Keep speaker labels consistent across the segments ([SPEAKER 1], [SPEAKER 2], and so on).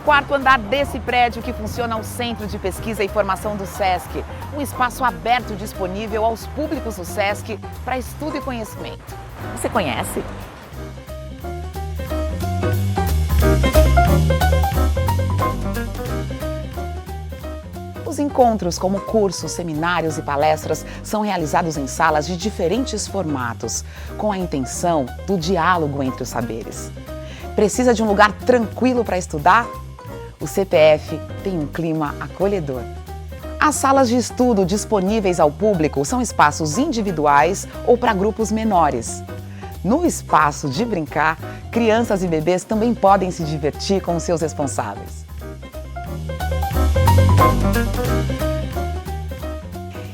[SPEAKER 1] quarto andar desse prédio que funciona o Centro de Pesquisa e Formação do SESC. Um espaço aberto disponível aos públicos do SESC para estudo e conhecimento. Você conhece? Os encontros, como cursos, seminários e palestras, são realizados em salas de diferentes formatos, com a intenção do diálogo entre os saberes. Precisa de um lugar tranquilo para estudar? O CPF tem um clima acolhedor. As salas de estudo disponíveis ao público são espaços individuais ou para grupos menores. No espaço de brincar, crianças e bebês também podem se divertir com os seus responsáveis.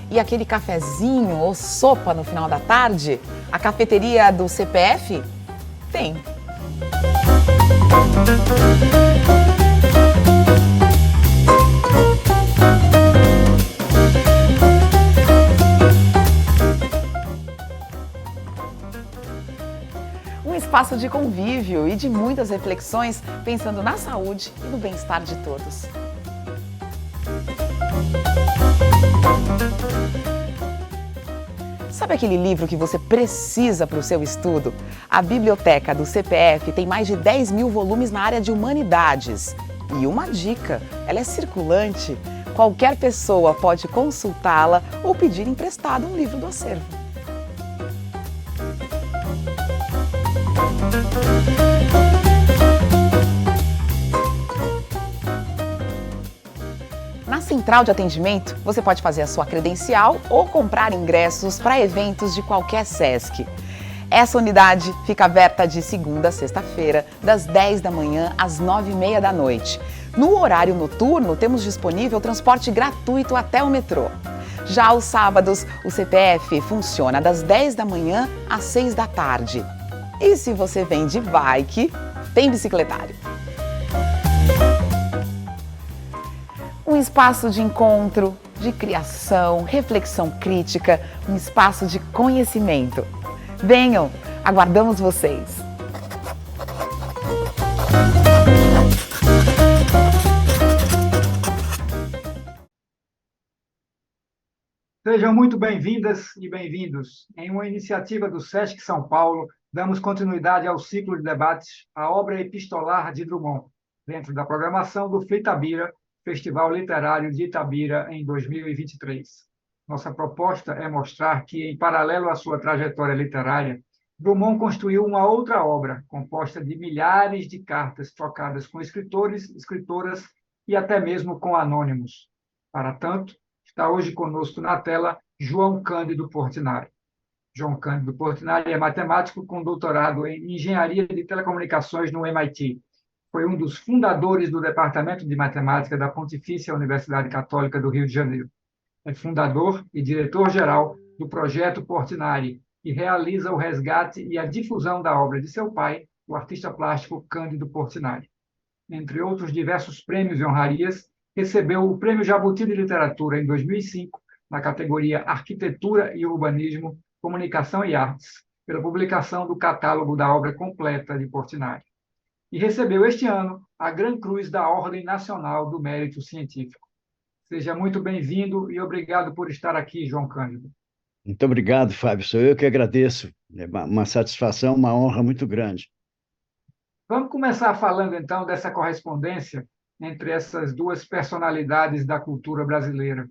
[SPEAKER 1] E aquele cafezinho ou sopa no final da tarde? A cafeteria do CPF? Tem. Um espaço de convívio e de muitas reflexões, pensando na saúde e no bem-estar de todos. Sabe aquele livro que você precisa para o seu estudo? A biblioteca do CPF tem mais de 10 mil volumes na área de humanidades. E uma dica, ela é circulante. Qualquer pessoa pode consultá-la ou pedir emprestado um livro do acervo. Na central de atendimento, você pode fazer a sua credencial ou comprar ingressos para eventos de qualquer SESC. Essa unidade fica aberta de segunda a sexta-feira, das 10 da manhã às 9h30 da noite. No horário noturno, temos disponível transporte gratuito até o metrô. Já aos sábados, o CPF funciona das 10 da manhã às 6 da tarde. E se você vem de bike, tem bicicletário. Um espaço de encontro, de criação, reflexão crítica, um espaço de conhecimento. Venham, aguardamos vocês!
[SPEAKER 2] Sejam muito bem-vindas e bem-vindos. Em uma iniciativa do SESC São Paulo, damos continuidade ao ciclo de debates A Obra Epistolar de Drummond, dentro da programação do Fritabira, Festival Literário de Itabira, em 2023. Nossa proposta é mostrar que, em paralelo à sua trajetória literária, Drummond construiu uma outra obra, composta de milhares de cartas trocadas com escritores, escritoras e até mesmo com anônimos. Para tanto, está hoje conosco na tela João Cândido Portinari. João Cândido Portinari é matemático com doutorado em Engenharia de Telecomunicações no MIT. Foi um dos fundadores do Departamento de Matemática da Pontifícia Universidade Católica do Rio de Janeiro. É fundador e diretor-geral do Projeto Portinari e realiza o resgate e a difusão da obra de seu pai, o artista plástico Cândido Portinari. Entre outros diversos prêmios e honrarias, recebeu o Prêmio Jabuti de Literatura em 2005, na categoria Arquitetura e Urbanismo, Comunicação e Artes, pela publicação do catálogo da obra completa de Portinari. E recebeu este ano a Gran Cruz da Ordem Nacional do Mérito Científico. Seja muito bem-vindo e obrigado por estar aqui, João Cândido.
[SPEAKER 3] Muito obrigado, Fábio. Sou eu que agradeço. É uma satisfação, uma honra muito grande.
[SPEAKER 2] Vamos começar falando, então, dessa correspondência entre essas duas personalidades da cultura brasileira.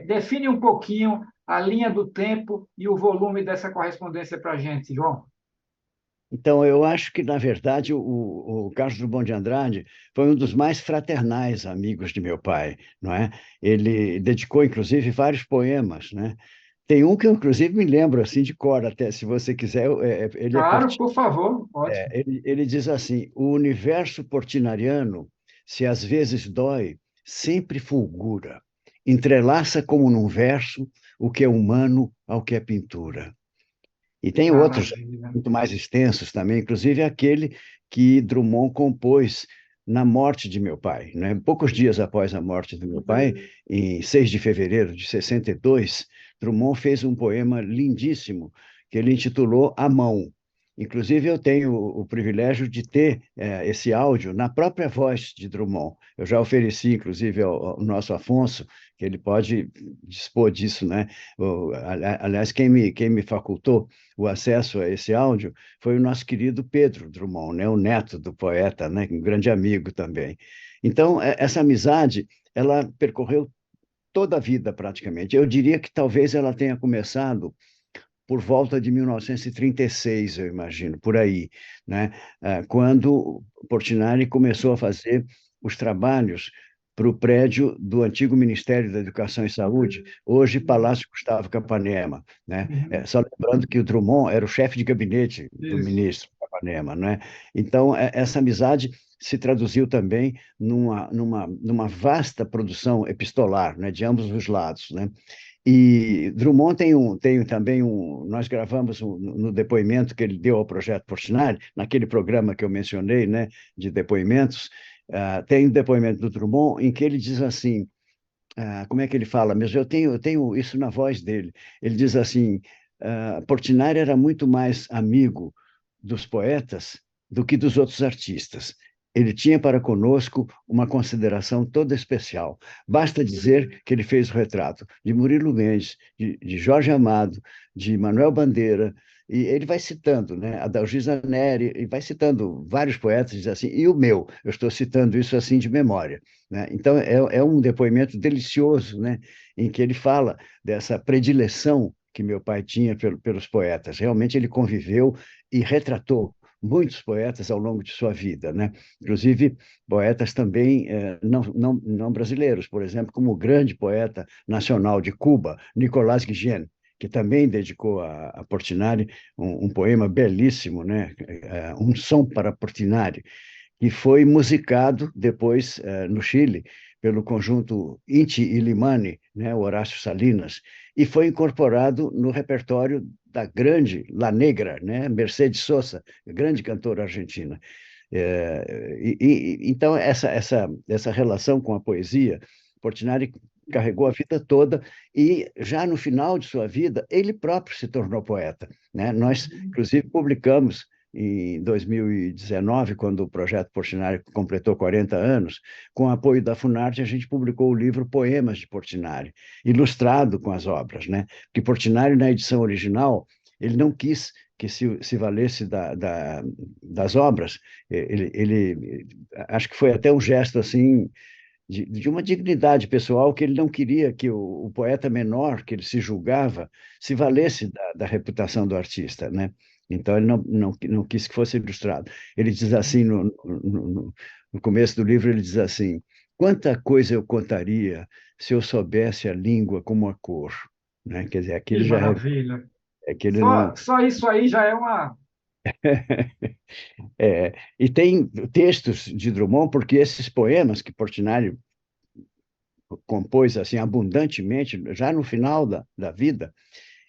[SPEAKER 2] Define um pouquinho a linha do tempo e o volume dessa correspondência para a gente, João.
[SPEAKER 3] Então, eu acho que, na verdade, o Carlos Drummond de Andrade foi um dos mais fraternais amigos de meu pai, não é? Ele dedicou, inclusive, vários poemas, né? Tem um que eu, inclusive, me lembro assim de cor, até se você quiser. Ele
[SPEAKER 2] Claro,
[SPEAKER 3] é
[SPEAKER 2] por favor, ótimo.
[SPEAKER 3] ele diz assim: o universo portinariano, se às vezes dói, sempre fulgura, entrelaça como num verso o que é humano ao que é pintura. E tem outros muito mais extensos também, inclusive aquele que Drummond compôs na morte de meu pai, né? Poucos dias após a morte do meu pai, em 6 de fevereiro de 62, Drummond fez um poema lindíssimo que ele intitulou A Mão. Inclusive, eu tenho o privilégio de ter esse áudio na própria voz de Drummond. Eu já ofereci, inclusive, ao nosso Afonso, que ele pode dispor disso, né? Aliás, quem me facultou o acesso a esse áudio foi o nosso querido Pedro Drummond, né? O neto do poeta, né? Um grande amigo também. Então, essa amizade, ela percorreu toda a vida, praticamente. Eu diria que talvez ela tenha começado por volta de 1936, eu imagino, por aí, né? Quando Portinari começou a fazer os trabalhos para o prédio do antigo Ministério da Educação e Saúde, hoje Palácio Gustavo Capanema, né?
[SPEAKER 2] Uhum.
[SPEAKER 3] Só lembrando que o Drummond era o chefe de gabinete do
[SPEAKER 2] Isso.
[SPEAKER 3] ministro Capanema, né? Então, essa amizade se traduziu também numa vasta produção epistolar, né, de ambos os lados, né? E Drummond tem também nós gravamos no depoimento que ele deu ao Projeto Portinari, naquele programa que eu mencionei, né, de depoimentos, tem um depoimento do Drummond em que ele diz assim, como é que ele fala? Mas eu tenho isso na voz dele. Ele diz assim, Portinari era muito mais amigo dos poetas do que dos outros artistas. Ele tinha para conosco uma consideração toda especial. Basta dizer que ele fez o retrato de Murilo Mendes, de Jorge Amado, de Manuel Bandeira, e ele vai citando, né, Adalgisa Neri, e vai citando vários poetas, diz assim, e o meu, eu estou citando isso assim de memória, né? Então, é um depoimento delicioso, né, em que ele fala dessa predileção que meu pai tinha pelos poetas. Realmente ele conviveu e retratou muitos poetas ao longo de sua vida, né? Inclusive poetas também não brasileiros, por exemplo, como o grande poeta nacional de Cuba, Nicolás Guillén, que também dedicou a Portinari um poema belíssimo, né? Um som para Portinari, que foi musicado depois no Chile pelo conjunto Inti Illimani, né, o Horácio Salinas, e foi incorporado no repertório da grande La Negra, né, Mercedes Sosa, grande cantora argentina. Então, essa relação com a poesia, Portinari carregou a vida toda e, já no final de sua vida, ele próprio se tornou poeta, né? Nós, inclusive, publicamos em 2019, quando o projeto Portinari completou 40 anos, com o apoio da Funarte, a gente publicou o livro Poemas de Portinari, ilustrado com as obras, né? Porque Portinari, na edição original, ele não quis que se valesse das obras. Acho que foi até um gesto assim de uma dignidade pessoal, que ele não queria que o poeta menor, que ele se julgava, se valesse da reputação do artista, né? Então, ele não quis que fosse ilustrado. Ele diz assim, no começo do livro, ele diz assim, quanta coisa eu contaria se eu soubesse a língua como a cor, né? Quer dizer,
[SPEAKER 2] Que
[SPEAKER 3] aquele já
[SPEAKER 2] maravilha.
[SPEAKER 3] é que ele não...
[SPEAKER 2] Só isso aí já é uma.
[SPEAKER 3] E tem textos de Drummond, porque esses poemas que Portinari compôs assim abundantemente, já no final da vida,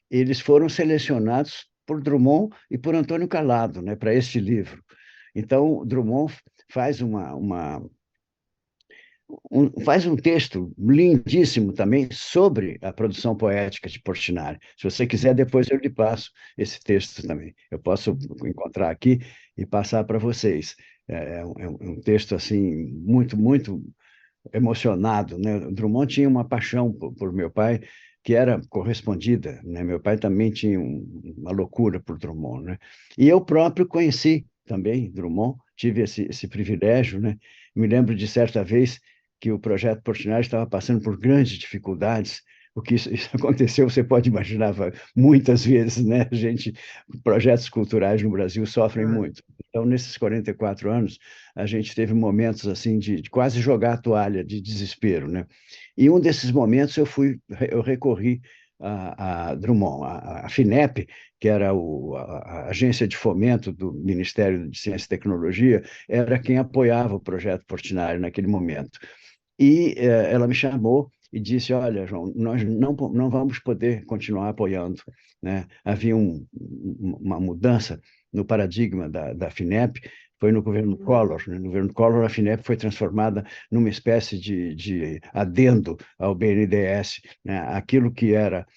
[SPEAKER 3] eles foram selecionados por Drummond e por Antônio Calado, né, para este livro. Então, Drummond faz faz um texto lindíssimo também sobre a produção poética de Portinari. Se você quiser, depois eu lhe passo esse texto também. Eu posso encontrar aqui e passar para vocês. É um texto assim muito, muito emocionado, né? Drummond tinha uma paixão por meu pai que era correspondida, né? Meu pai também tinha uma loucura por Drummond, né? E eu próprio conheci também Drummond, tive esse privilégio, né? Me lembro de certa vez que o projeto Portinari estava passando por grandes dificuldades. O que isso aconteceu, você pode imaginar, muitas vezes, né? Projetos culturais no Brasil sofrem muito. Então, nesses 44 anos, a gente teve momentos assim de quase jogar a toalha, de desespero, né? E um desses momentos eu recorri a Drummond, a FINEP, que era a agência de fomento do Ministério de Ciência e Tecnologia, era quem apoiava o projeto Portinari naquele momento. E ela me chamou e disse, olha, João, nós não vamos poder continuar apoiando, né? Havia uma mudança no paradigma da FINEP, foi no governo Collor. Né? No governo Collor, a FINEP foi transformada numa espécie de adendo ao BNDES, né? Aquilo que era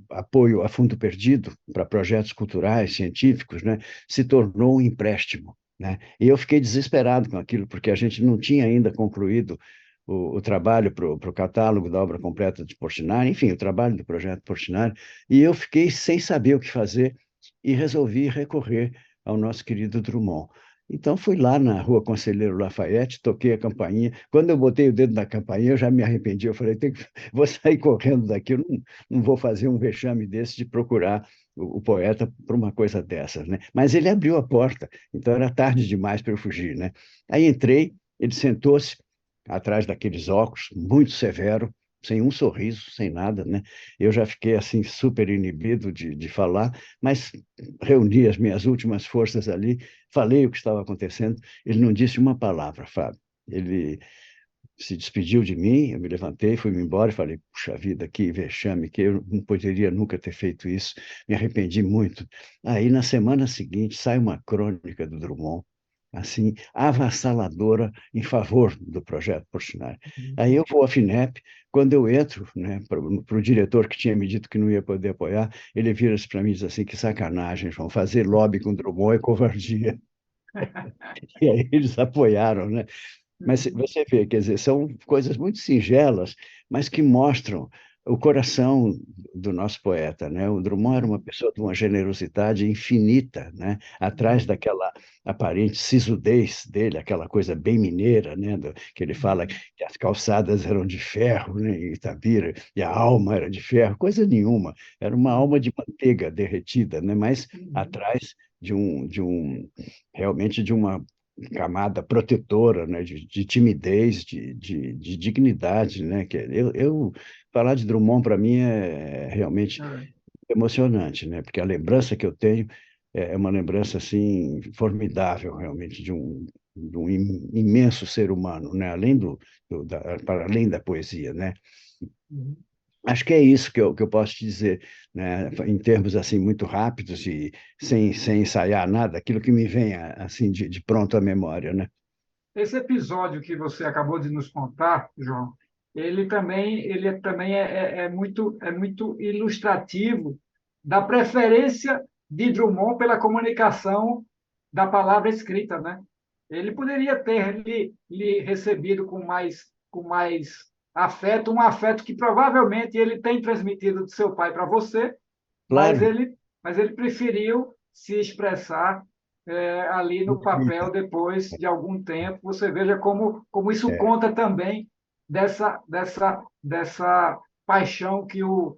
[SPEAKER 3] apoio a fundo perdido para projetos culturais, científicos, né, se tornou um empréstimo, né? E eu fiquei desesperado com aquilo, porque a gente não tinha ainda concluído o trabalho para o catálogo da obra completa de Portinari, enfim, o trabalho do projeto Portinari, e eu fiquei sem saber o que fazer e resolvi recorrer ao nosso querido Drummond. Então, fui lá na Rua Conselheiro Lafayette, toquei a campainha. Quando eu botei o dedo na campainha, eu já me arrependi. Eu falei, vou sair correndo daqui, eu não vou fazer um vexame desse de procurar o poeta por uma coisa dessas, né? Mas ele abriu a porta, então era tarde demais para eu fugir, né? Aí entrei, ele sentou-se atrás daqueles óculos, muito severo, sem um sorriso, sem nada, né? Eu já fiquei assim super inibido de falar, mas reuni as minhas últimas forças ali, falei o que estava acontecendo. Ele não disse uma palavra, Fábio. Ele se despediu de mim, eu me levantei, fui-me embora e falei, puxa vida, que vexame, que eu não poderia nunca ter feito isso, me arrependi muito. Aí, na semana seguinte, sai uma crônica do Drummond, assim, avassaladora em favor do projeto Portinari. Aí eu vou à FINEP, quando eu entro, né, para o diretor que tinha me dito que não ia poder apoiar, ele vira-se para mim e diz assim, que sacanagem, João, fazer lobby com Drummond é covardia. E aí eles apoiaram, né? Mas você vê, quer dizer, são coisas muito singelas, mas que mostram o coração do nosso poeta, né? O Drummond era uma pessoa de uma generosidade infinita, né? Atrás daquela aparente sisudez dele, aquela coisa bem mineira, né? Que ele fala que as calçadas eram de ferro, né? Em Itabira, e a alma era de ferro, coisa nenhuma. Era uma alma de manteiga derretida, né? Mas atrás realmente de uma camada protetora, né, de timidez, de dignidade, né, que falar de Drummond para mim é realmente emocionante, né, porque a lembrança que eu tenho é uma lembrança assim formidável, realmente de um imenso ser humano, né, para além da poesia, né. Acho que é isso que eu posso te dizer, né, em termos assim muito rápidos e sem ensaiar nada, aquilo que me vem assim de pronto à memória, né?
[SPEAKER 2] Esse episódio que você acabou de nos contar, João, ele também é muito ilustrativo da preferência de Drummond pela comunicação da palavra escrita, né? Ele poderia ter lhe recebido com mais afeto, um afeto que provavelmente ele tem transmitido de seu pai para você, mas
[SPEAKER 3] Claro,
[SPEAKER 2] ele, mas ele preferiu se expressar ali no papel depois de algum tempo. Você veja como isso
[SPEAKER 3] é,
[SPEAKER 2] conta também dessa paixão que o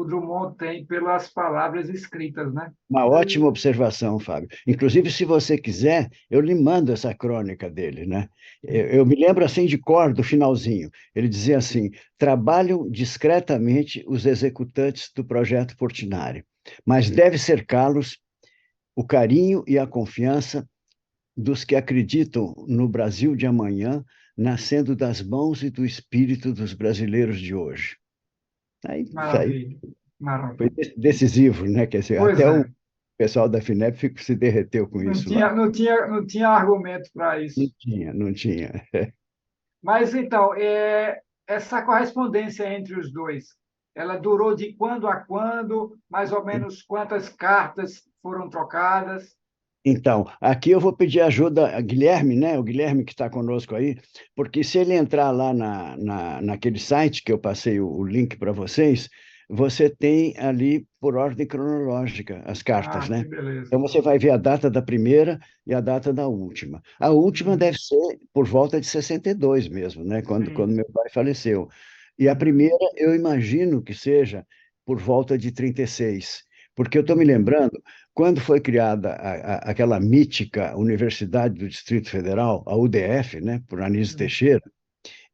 [SPEAKER 2] Drummond tem pelas palavras escritas, né?
[SPEAKER 3] uma ótima observação, Fábio. Inclusive, se você quiser, eu lhe mando essa crônica dele, né? Eu me lembro assim de cor do finalzinho. Ele dizia assim: trabalham discretamente os executantes do projeto Portinari, mas deve cercá-los o carinho e a confiança dos que acreditam no Brasil de amanhã, nascendo das mãos e do espírito dos brasileiros de hoje. Isso aí
[SPEAKER 2] Maravilha,
[SPEAKER 3] foi
[SPEAKER 2] maravilha.
[SPEAKER 3] decisivo, né? Quer dizer,
[SPEAKER 2] Pois
[SPEAKER 3] até o
[SPEAKER 2] é,
[SPEAKER 3] pessoal da FINEP se derreteu com
[SPEAKER 2] não
[SPEAKER 3] isso lá.
[SPEAKER 2] tinha, não tinha, não tinha argumento para
[SPEAKER 3] Não
[SPEAKER 2] isso.
[SPEAKER 3] tinha, não tinha.
[SPEAKER 2] Mas então, essa correspondência entre os dois, ela durou de quando a quando? Mais ou menos quantas cartas foram trocadas?
[SPEAKER 3] Então, aqui eu vou pedir ajuda a Guilherme, né? O Guilherme que está conosco aí, porque se ele entrar lá naquele site que eu passei o link para vocês, você tem ali por ordem cronológica as cartas,
[SPEAKER 2] Ah, que
[SPEAKER 3] né?
[SPEAKER 2] beleza.
[SPEAKER 3] Então você vai ver a data da primeira e a data da última. A última
[SPEAKER 2] Uhum.
[SPEAKER 3] deve ser por volta de 62 mesmo, né? Quando
[SPEAKER 2] Sim.
[SPEAKER 3] meu pai faleceu. E a
[SPEAKER 2] Uhum.
[SPEAKER 3] primeira eu imagino que seja por volta de 36, porque eu estou me
[SPEAKER 2] Uhum.
[SPEAKER 3] lembrando quando foi criada aquela mítica Universidade do Distrito Federal, a UDF, né, por Anísio
[SPEAKER 2] Uhum.
[SPEAKER 3] Teixeira,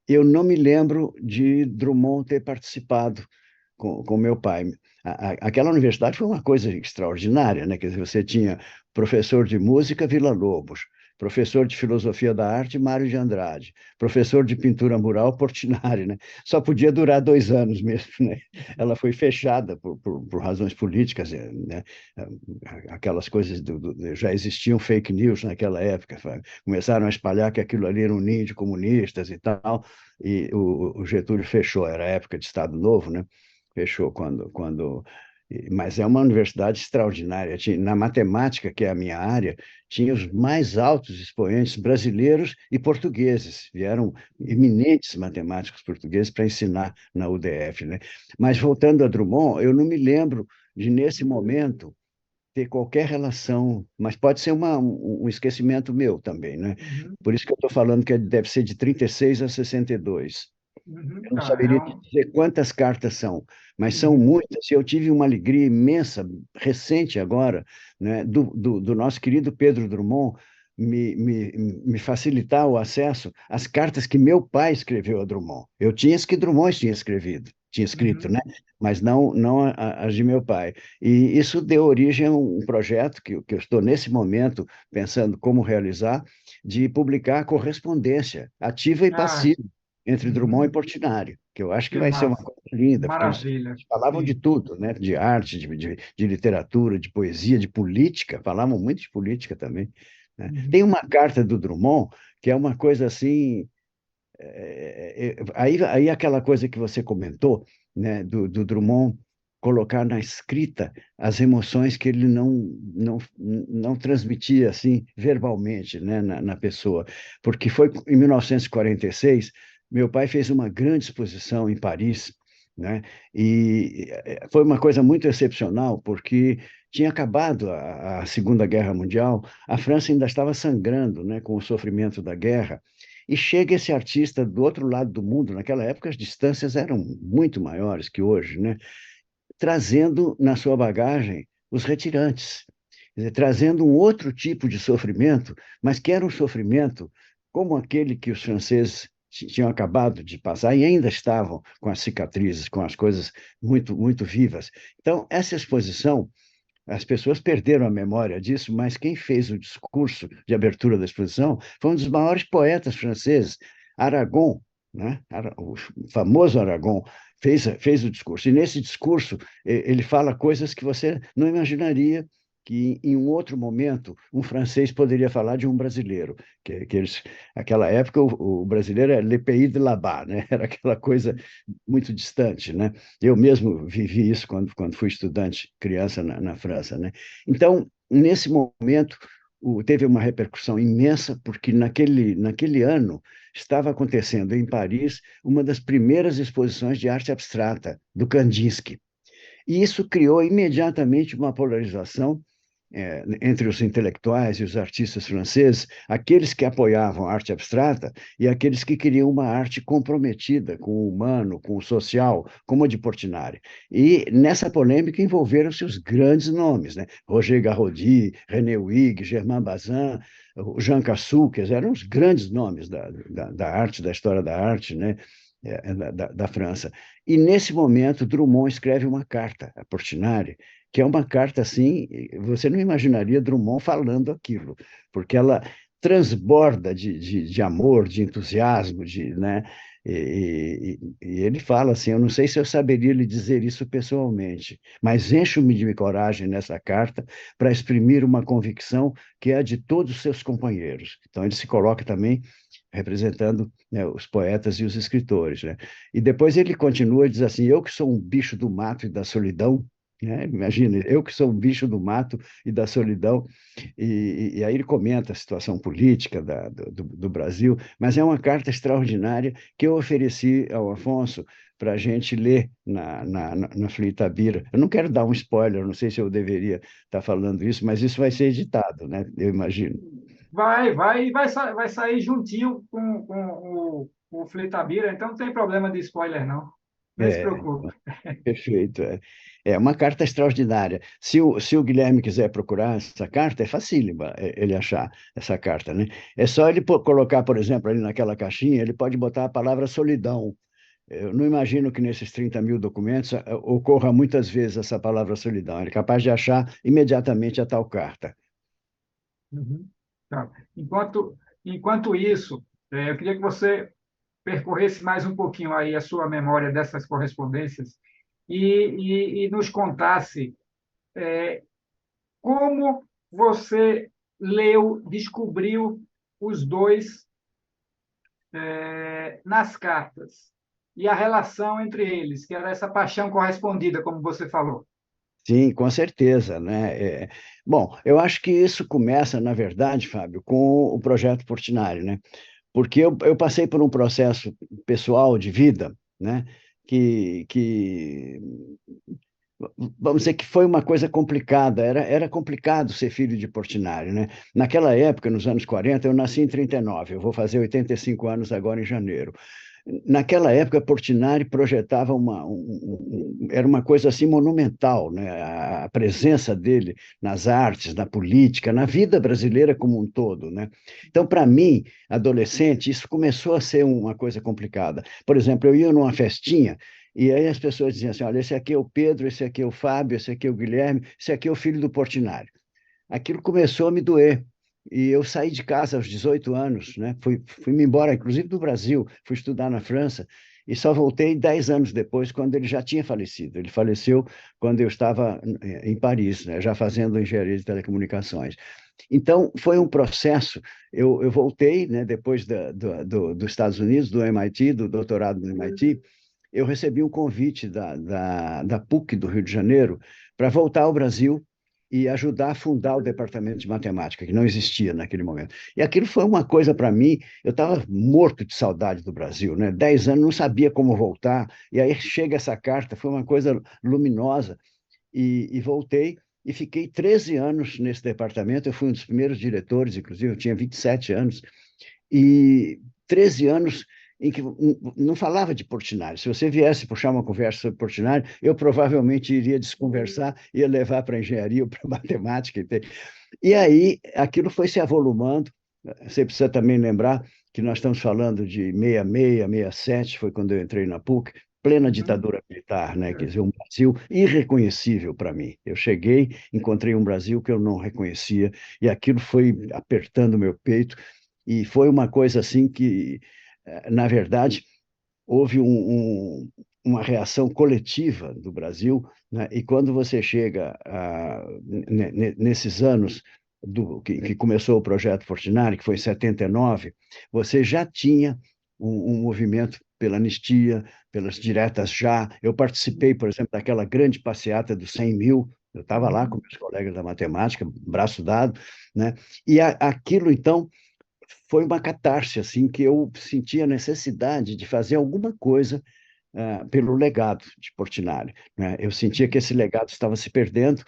[SPEAKER 3] eu não me lembro de Drummond ter participado com meu pai. Aquela universidade foi uma coisa extraordinária, né? Quer dizer, você tinha professor de música, Villa-Lobos, professor de filosofia da arte, Mário de Andrade, professor de pintura mural, Portinari, né? Só podia durar 2 anos mesmo, né? Ela foi fechada por razões políticas, né? Aquelas coisas já existiam fake news naquela época, sabe? Começaram a espalhar que aquilo ali era um ninho de comunistas e tal, e o Getúlio fechou, era a época de Estado Novo, né? Fechou mas é uma universidade extraordinária. Na matemática, que é a minha área, tinha os mais altos expoentes brasileiros e portugueses. Vieram eminentes matemáticos portugueses para ensinar na UDF, né? Mas voltando a Drummond, eu não me lembro de, nesse momento, ter qualquer relação, mas pode ser um esquecimento meu também, né?
[SPEAKER 2] Uhum,
[SPEAKER 3] Por isso que eu estou falando que deve ser de 36 a 62.
[SPEAKER 2] uhum,
[SPEAKER 3] Eu não
[SPEAKER 2] tá, é
[SPEAKER 3] saberia te
[SPEAKER 2] um,
[SPEAKER 3] dizer quantas cartas são, mas são
[SPEAKER 2] uhum,
[SPEAKER 3] muitas. Eu tive uma alegria imensa, recente agora, né, do nosso querido Pedro Drummond me facilitar o acesso às cartas que meu pai escreveu a Drummond. Eu tinha as que Drummond tinha escrito,
[SPEAKER 2] uhum.
[SPEAKER 3] né? Mas não as de meu pai. E isso deu origem a um projeto que eu estou, nesse momento, pensando como realizar, de publicar a correspondência ativa e
[SPEAKER 2] Ah,
[SPEAKER 3] passiva entre Drummond e
[SPEAKER 2] uhum,
[SPEAKER 3] Portinari, que eu acho que
[SPEAKER 2] que
[SPEAKER 3] vai ser uma
[SPEAKER 2] massa,
[SPEAKER 3] coisa linda, porque eles
[SPEAKER 2] maravilha,
[SPEAKER 3] falavam de
[SPEAKER 2] sim.
[SPEAKER 3] tudo, né? De arte, de literatura, de poesia, de política, falavam muito de política também, né? Tem
[SPEAKER 2] Uhum.
[SPEAKER 3] uma carta do Drummond que é uma coisa assim, aí aquela coisa que você comentou, né? Do Drummond colocar na escrita as emoções que ele não transmitia assim verbalmente, né, na pessoa, porque foi em 1946, meu pai fez uma grande exposição em Paris, né, e foi uma coisa muito excepcional, porque tinha acabado a Segunda Guerra Mundial, a França ainda estava sangrando, né, com o sofrimento da guerra, e chega esse artista do outro lado do mundo, naquela época as distâncias eram muito maiores que hoje, né? Trazendo na sua bagagem os retirantes, quer dizer, trazendo um outro tipo de sofrimento, mas que era um sofrimento como aquele que os franceses tinham acabado de passar e ainda estavam com as cicatrizes, com as coisas muito vivas. Então, essa exposição, as pessoas perderam a memória disso, mas quem fez o discurso de abertura da exposição foi um dos maiores poetas franceses, Aragon, né? O famoso Aragon fez o discurso. E nesse discurso ele fala coisas que você não imaginaria que em um outro momento um francês poderia falar de um brasileiro, que eles, naquela época o brasileiro era le pays de là-bas, né? Era aquela coisa muito distante, né? Eu mesmo vivi isso quando fui estudante, criança na França, né? Então, nesse momento, teve uma repercussão imensa, porque naquele ano estava acontecendo em Paris uma das primeiras exposições de arte abstrata, do Kandinsky. E isso criou imediatamente uma polarização entre os intelectuais e os artistas franceses, aqueles que apoiavam a arte abstrata e aqueles que queriam uma arte comprometida com o humano, com o social, como a de Portinari. E nessa polêmica envolveram-se os grandes nomes, né? Roger Garaudy, René Huyghe, Germain Bazin, Jean Cassou, que eram os grandes nomes da arte, da história da arte, né? Da França. E nesse momento, Drummond escreve uma carta a Portinari, que é uma carta assim, você não imaginaria Drummond falando aquilo, porque ela transborda de amor, de entusiasmo, né? E ele fala assim: eu não sei se eu saberia lhe dizer isso pessoalmente, mas encho-me de coragem nessa carta para exprimir uma convicção que é a de todos os seus companheiros. Então, ele se coloca também representando, né, os poetas e os escritores, né? E depois ele continua e diz assim: eu que sou um bicho do mato e da solidão, né? Imagina, eu que sou um bicho do mato e da solidão, e aí ele comenta a situação política do Brasil, mas é uma carta extraordinária que eu ofereci ao Afonso para a gente ler na Flitabira. Eu não quero dar um spoiler, não sei se eu deveria estar falando isso, mas isso vai ser editado, né? Eu imagino.
[SPEAKER 2] Vai sair juntinho com o Flitabira, então não tem problema de spoiler, não. Não se
[SPEAKER 3] É,
[SPEAKER 2] preocupe.
[SPEAKER 3] perfeito. É uma carta extraordinária. Se o Guilherme quiser procurar essa carta, é facílimo ele achar essa carta, né? É só ele colocar, por exemplo, ali naquela caixinha, ele pode botar a palavra solidão. Eu não imagino que nesses 30.000 documentos ocorra muitas vezes essa palavra solidão. Ele é capaz de achar imediatamente a tal carta.
[SPEAKER 2] Uhum. Tá. Enquanto isso, eu queria que você percorresse mais um pouquinho aí a sua memória dessas correspondências e nos contasse como você leu, descobriu os dois nas cartas. e a relação entre eles, que era essa paixão correspondida, como você falou.
[SPEAKER 3] Sim, com certeza, né? Bom, eu acho que isso começa, na verdade, Fábio, com o projeto Portinari, né? Porque eu passei por um processo pessoal de vida, né? Que vamos dizer que foi uma coisa complicada, era complicado ser filho de Portinari, né? Naquela época, nos anos 40, eu nasci em 39, eu vou fazer 85 anos agora em janeiro. Naquela época, Portinari projetava era uma coisa assim monumental, né? A presença dele nas artes, na política, na vida brasileira como um todo, né? Então, para mim, adolescente, isso começou a ser uma coisa complicada. Por exemplo, eu ia numa festinha e aí as pessoas diziam assim: olha, esse aqui é o Pedro, esse aqui é o Fábio, esse aqui é o Guilherme, esse aqui é o filho do Portinari. Aquilo começou a me doer. E eu saí de casa aos 18 anos, né? Fui-me embora, inclusive do Brasil, fui estudar na França, e só voltei 10 anos depois, quando ele já tinha falecido. Ele faleceu quando eu estava em Paris, né? Já fazendo engenharia de telecomunicações. Então, foi um processo. Eu voltei, né, depois dos Estados Unidos, do MIT, do doutorado no MIT, eu recebi um convite da PUC do Rio de Janeiro para voltar ao Brasil e ajudar a fundar o departamento de matemática, que não existia naquele momento. E aquilo foi uma coisa para mim, eu estava morto de saudade do Brasil, né? 10 anos, não sabia como voltar, e aí chega essa carta, foi uma coisa luminosa, e voltei, e fiquei 13 anos nesse departamento, eu fui um dos primeiros diretores, inclusive, eu tinha 27 anos, e 13 anos em que não falava de Portinari. Se você viesse puxar uma conversa sobre Portinari, eu provavelmente iria desconversar, ia levar para a engenharia ou para a matemática. Entende? E aí aquilo foi se avolumando. Você precisa também lembrar que nós estamos falando de 66, 67, foi quando eu entrei na PUC, plena
[SPEAKER 2] Uhum.
[SPEAKER 3] ditadura militar, né? Quer dizer, um Brasil irreconhecível para mim. Eu cheguei, encontrei um Brasil que eu não reconhecia, e aquilo foi apertando meu peito, e foi uma coisa assim que, na verdade, houve uma reação coletiva do Brasil, né? E quando você chega nesses anos que começou o projeto Fortinari, que foi em 79, você já tinha um movimento pela anistia, pelas diretas já. Eu participei, por exemplo, daquela grande passeata dos 100 mil, eu estava lá com
[SPEAKER 2] Uhum.
[SPEAKER 3] meus colegas da matemática, braço dado, né? E aquilo, então, foi uma catarse, assim, que eu sentia a necessidade de fazer alguma coisa pelo legado de Portinari, né? Eu sentia que esse legado estava se perdendo,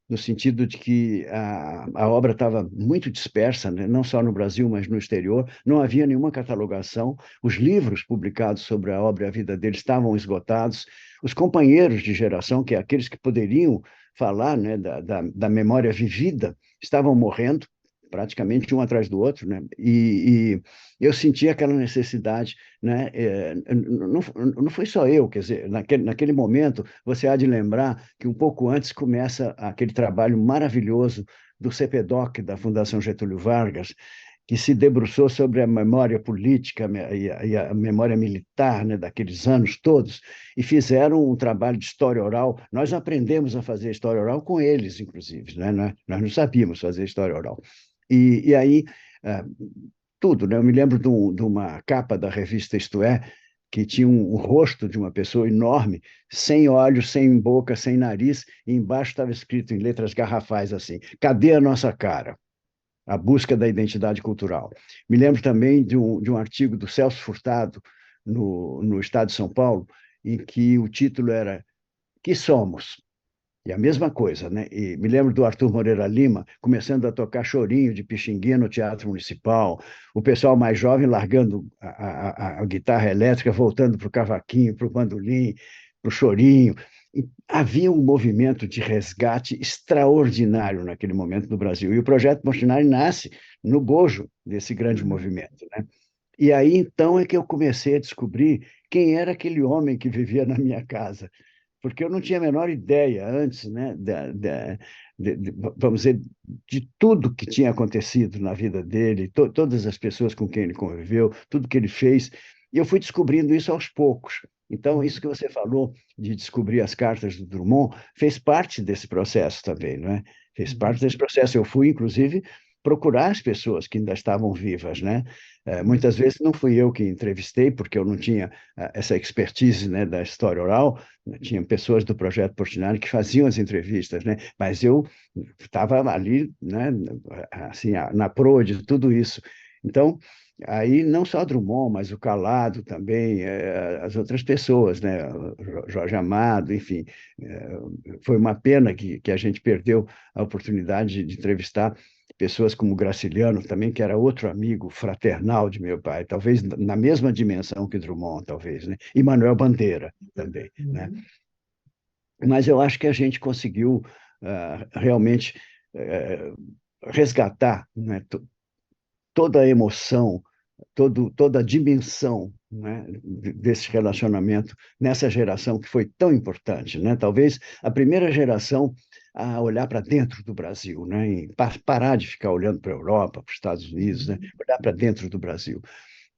[SPEAKER 3] no sentido de que a obra estava muito dispersa, né? Não só no Brasil, mas no exterior, não havia nenhuma catalogação, os livros publicados sobre a obra e a vida dele estavam esgotados, os companheiros de geração, que é aqueles que poderiam falar, né, da memória vivida, estavam morrendo, praticamente um atrás do outro, né? E eu sentia aquela necessidade, né? Não foi só eu, quer dizer, naquele momento, você há de lembrar que um pouco antes começa aquele trabalho maravilhoso do CPDOC, da Fundação Getúlio Vargas, que se debruçou sobre a memória política e a memória militar, né, daqueles anos todos, e fizeram um trabalho de história oral. Nós aprendemos a fazer história oral com eles, inclusive, né? Nós não sabíamos fazer história oral. E aí, ah, tudo, né? Eu me lembro de uma capa da revista Isto É, que tinha um rosto de uma pessoa enorme, sem olhos, sem boca, sem nariz, e embaixo estava escrito em letras garrafais assim: cadê a nossa cara? A busca da identidade cultural. Me lembro também de um artigo do Celso Furtado, no Estado de São Paulo, em que o título era Que Somos? E a mesma coisa, né? E me lembro do Arthur Moreira Lima começando a tocar chorinho de Pixinguinha no Teatro Municipal, o pessoal mais jovem largando a guitarra elétrica, voltando para o cavaquinho, para o bandolim, para o chorinho. E havia um movimento de resgate extraordinário naquele momento no Brasil. E o Projeto Portinari nasce no bojo desse grande
[SPEAKER 2] Uhum.
[SPEAKER 3] movimento, né? E aí, então, é que eu comecei a descobrir quem era aquele homem que vivia na minha casa, porque eu não tinha a menor ideia antes, né, vamos dizer, de tudo que tinha acontecido na vida dele, todas as pessoas com quem ele conviveu, tudo que ele fez, e eu fui descobrindo isso aos poucos. Então, isso
[SPEAKER 2] Uhum.
[SPEAKER 3] que você falou de descobrir as cartas do Drummond fez parte desse processo também, não é? Fez parte
[SPEAKER 2] Uhum.
[SPEAKER 3] desse processo. Eu fui, inclusive, procurar as pessoas que ainda estavam vivas, né? Muitas vezes não fui eu que entrevistei, porque eu não tinha essa expertise, né, da história oral, né? Tinha pessoas do Projeto Portinari que faziam as entrevistas, né? Mas eu estava ali, né, assim, na proa de tudo isso. Então, aí não só Drummond, mas o Calado também, as outras pessoas, né? Jorge Amado, enfim, foi uma pena que a gente perdeu a oportunidade de entrevistar pessoas como Graciliano também, que era outro amigo fraternal de meu pai, talvez na mesma dimensão que Drummond, talvez, né? E Manuel Bandeira também, né?
[SPEAKER 2] Uhum.
[SPEAKER 3] Mas eu acho que a gente conseguiu realmente resgatar, né, toda a emoção, toda a dimensão, né, desse relacionamento nessa geração que foi tão importante, né? Talvez a primeira geração a olhar para dentro do Brasil, né? E parar de ficar olhando para a Europa, para os Estados Unidos, né? Olhar para dentro do Brasil,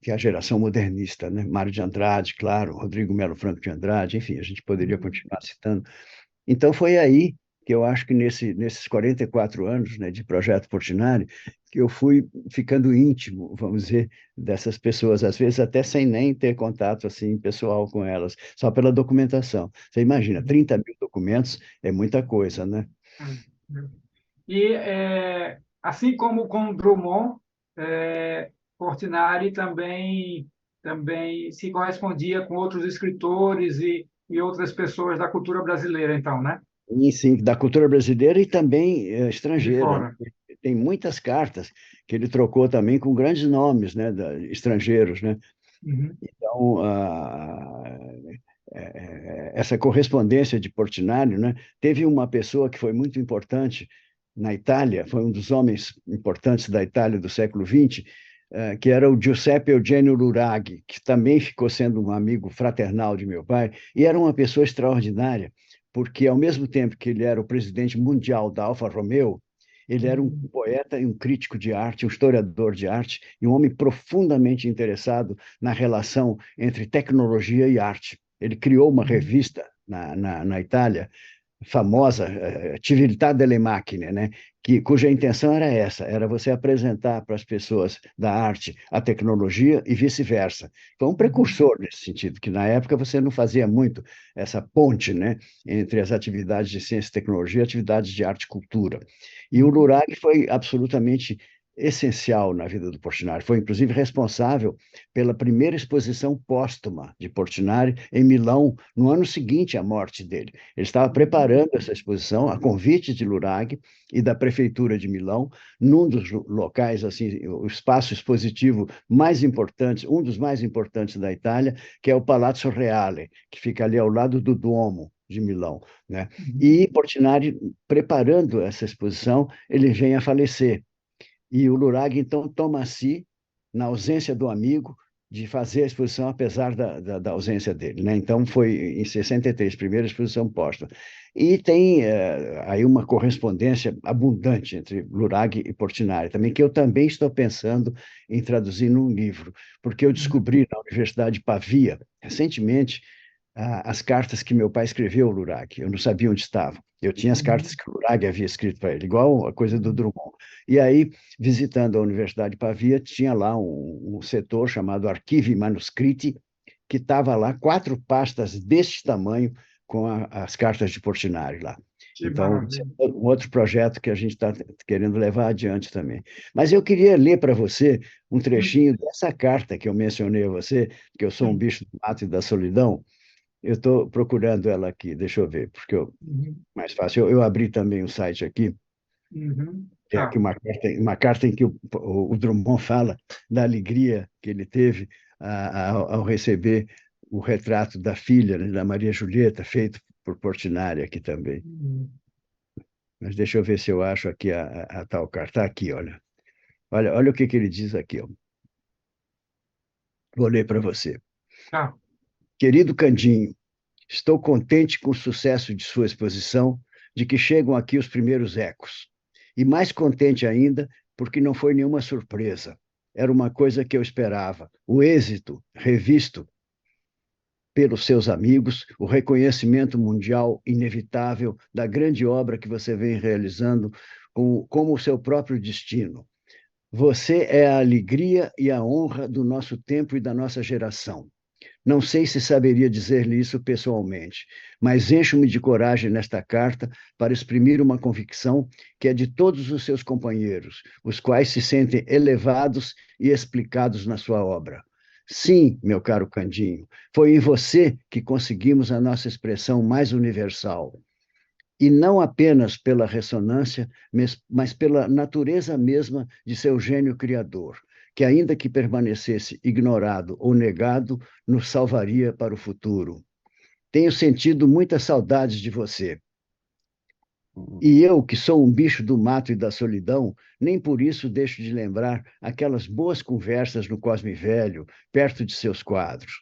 [SPEAKER 3] que é a geração modernista, né? Mário de Andrade, claro, Rodrigo Melo Franco de Andrade, enfim, a gente poderia continuar citando. Então, foi aí que eu acho que nesses 44 anos, né, de Projeto Portinari, que eu fui ficando íntimo, vamos dizer, dessas pessoas, às vezes até sem nem ter contato assim pessoal com elas, só pela documentação. Você imagina, 30 mil documentos é muita coisa, né?
[SPEAKER 2] E, assim como com Drummond, Portinari também se correspondia com outros escritores e outras pessoas da cultura brasileira, então, né?
[SPEAKER 3] E sim, da cultura brasileira e também
[SPEAKER 2] De
[SPEAKER 3] estrangeira, né?
[SPEAKER 2] fora.
[SPEAKER 3] Tem muitas cartas que ele trocou também com grandes nomes, né, estrangeiros, né?
[SPEAKER 2] Uhum.
[SPEAKER 3] Então, essa correspondência de Portinari, né? Teve uma pessoa que foi muito importante na Itália, foi um dos homens importantes da Itália do século XX, que era o Giuseppe Eugenio Luraghi, que também ficou sendo um amigo fraternal de meu pai, e era uma pessoa extraordinária, porque ao mesmo tempo que ele era o presidente mundial da Alfa Romeo, ele era um poeta e um crítico de arte, um historiador de arte, e um homem profundamente interessado na relação entre tecnologia e arte. Ele criou uma
[SPEAKER 2] Uhum.
[SPEAKER 3] revista na Itália, famosa, Civiltà delle Macchine, né? Cuja intenção era essa, era você apresentar para as pessoas da arte a tecnologia e vice-versa. Foi um precursor nesse sentido, que na época você não fazia muito essa ponte, né, entre as atividades de ciência e tecnologia e atividades de arte e cultura. E o
[SPEAKER 2] Uhum.
[SPEAKER 3] Lurag foi absolutamente essencial na vida do Portinari. Foi, inclusive, responsável pela primeira exposição póstuma de Portinari em Milão, no ano seguinte à morte dele. Ele estava preparando essa exposição a convite de Lurag e da prefeitura de Milão, num dos locais, assim, o espaço expositivo mais importante, um dos mais importantes da Itália, que é o Palazzo Reale, que fica ali ao lado do Duomo de Milão, né?
[SPEAKER 2] Uhum.
[SPEAKER 3] E Portinari, preparando essa exposição, ele vem a falecer. E o Lurag, então, toma a si, na ausência do amigo, de fazer a exposição apesar da ausência dele, né? Então, foi em 63, primeira exposição póstuma. E tem aí uma correspondência abundante entre Lurag e Portinari, também, que eu também estou pensando em traduzir num livro, porque eu descobri na Universidade de Pavia, recentemente, as cartas que meu pai escreveu ao Lurag. Eu não sabia onde estavam. Eu tinha as cartas
[SPEAKER 2] Uhum.
[SPEAKER 3] que o Lurag havia escrito para ele, igual a coisa do Drummond. E aí, visitando a Universidade de Pavia, tinha lá um setor chamado Arquivi Manuscriti, que estava lá, 4 pastas deste tamanho, com as cartas de Portinari lá.
[SPEAKER 2] Que
[SPEAKER 3] Então,
[SPEAKER 2] maravilha.
[SPEAKER 3] um outro projeto que a gente está querendo levar adiante também. Mas eu queria ler para você um trechinho dessa carta que eu mencionei a você, que eu sou um bicho do mato e da solidão. Eu estou procurando ela aqui, deixa eu ver, porque
[SPEAKER 2] Uhum.
[SPEAKER 3] mais fácil. Eu abri também o site aqui,
[SPEAKER 2] Uhum.
[SPEAKER 3] tem aqui
[SPEAKER 2] Tá.
[SPEAKER 3] uma carta em que o Drummond fala da alegria que ele teve ao receber o retrato da filha, né, da Maria Julieta, feito por Portinari aqui também.
[SPEAKER 2] Uhum.
[SPEAKER 3] Mas deixa eu ver se eu acho aqui a tal carta. Está aqui, olha. Olha o que ele diz aqui. Ó. Vou ler para você.
[SPEAKER 2] Tá.
[SPEAKER 3] Querido Candinho, estou contente com o sucesso de sua exposição, de que chegam aqui os primeiros ecos. E mais contente ainda, porque não foi nenhuma surpresa. Era uma coisa que eu esperava. O êxito revisto pelos seus amigos, o reconhecimento mundial inevitável da grande obra que você vem realizando como o seu próprio destino. Você é a alegria e a honra do nosso tempo e da nossa geração. Não sei se saberia dizer-lhe isso pessoalmente, mas encho-me de coragem nesta carta para exprimir uma convicção que é de todos os seus companheiros, os quais se sentem elevados e explicados na sua obra. Sim, meu caro Candinho, foi em você que conseguimos a nossa expressão mais universal. E não apenas pela ressonância, mas pela natureza mesma de seu gênio criador, que, ainda que permanecesse ignorado ou negado, nos salvaria para o futuro. Tenho sentido muitas saudades de você. E eu, que sou um bicho do mato e da solidão, nem por isso deixo de lembrar aquelas boas conversas no Cosme Velho, perto de seus quadros.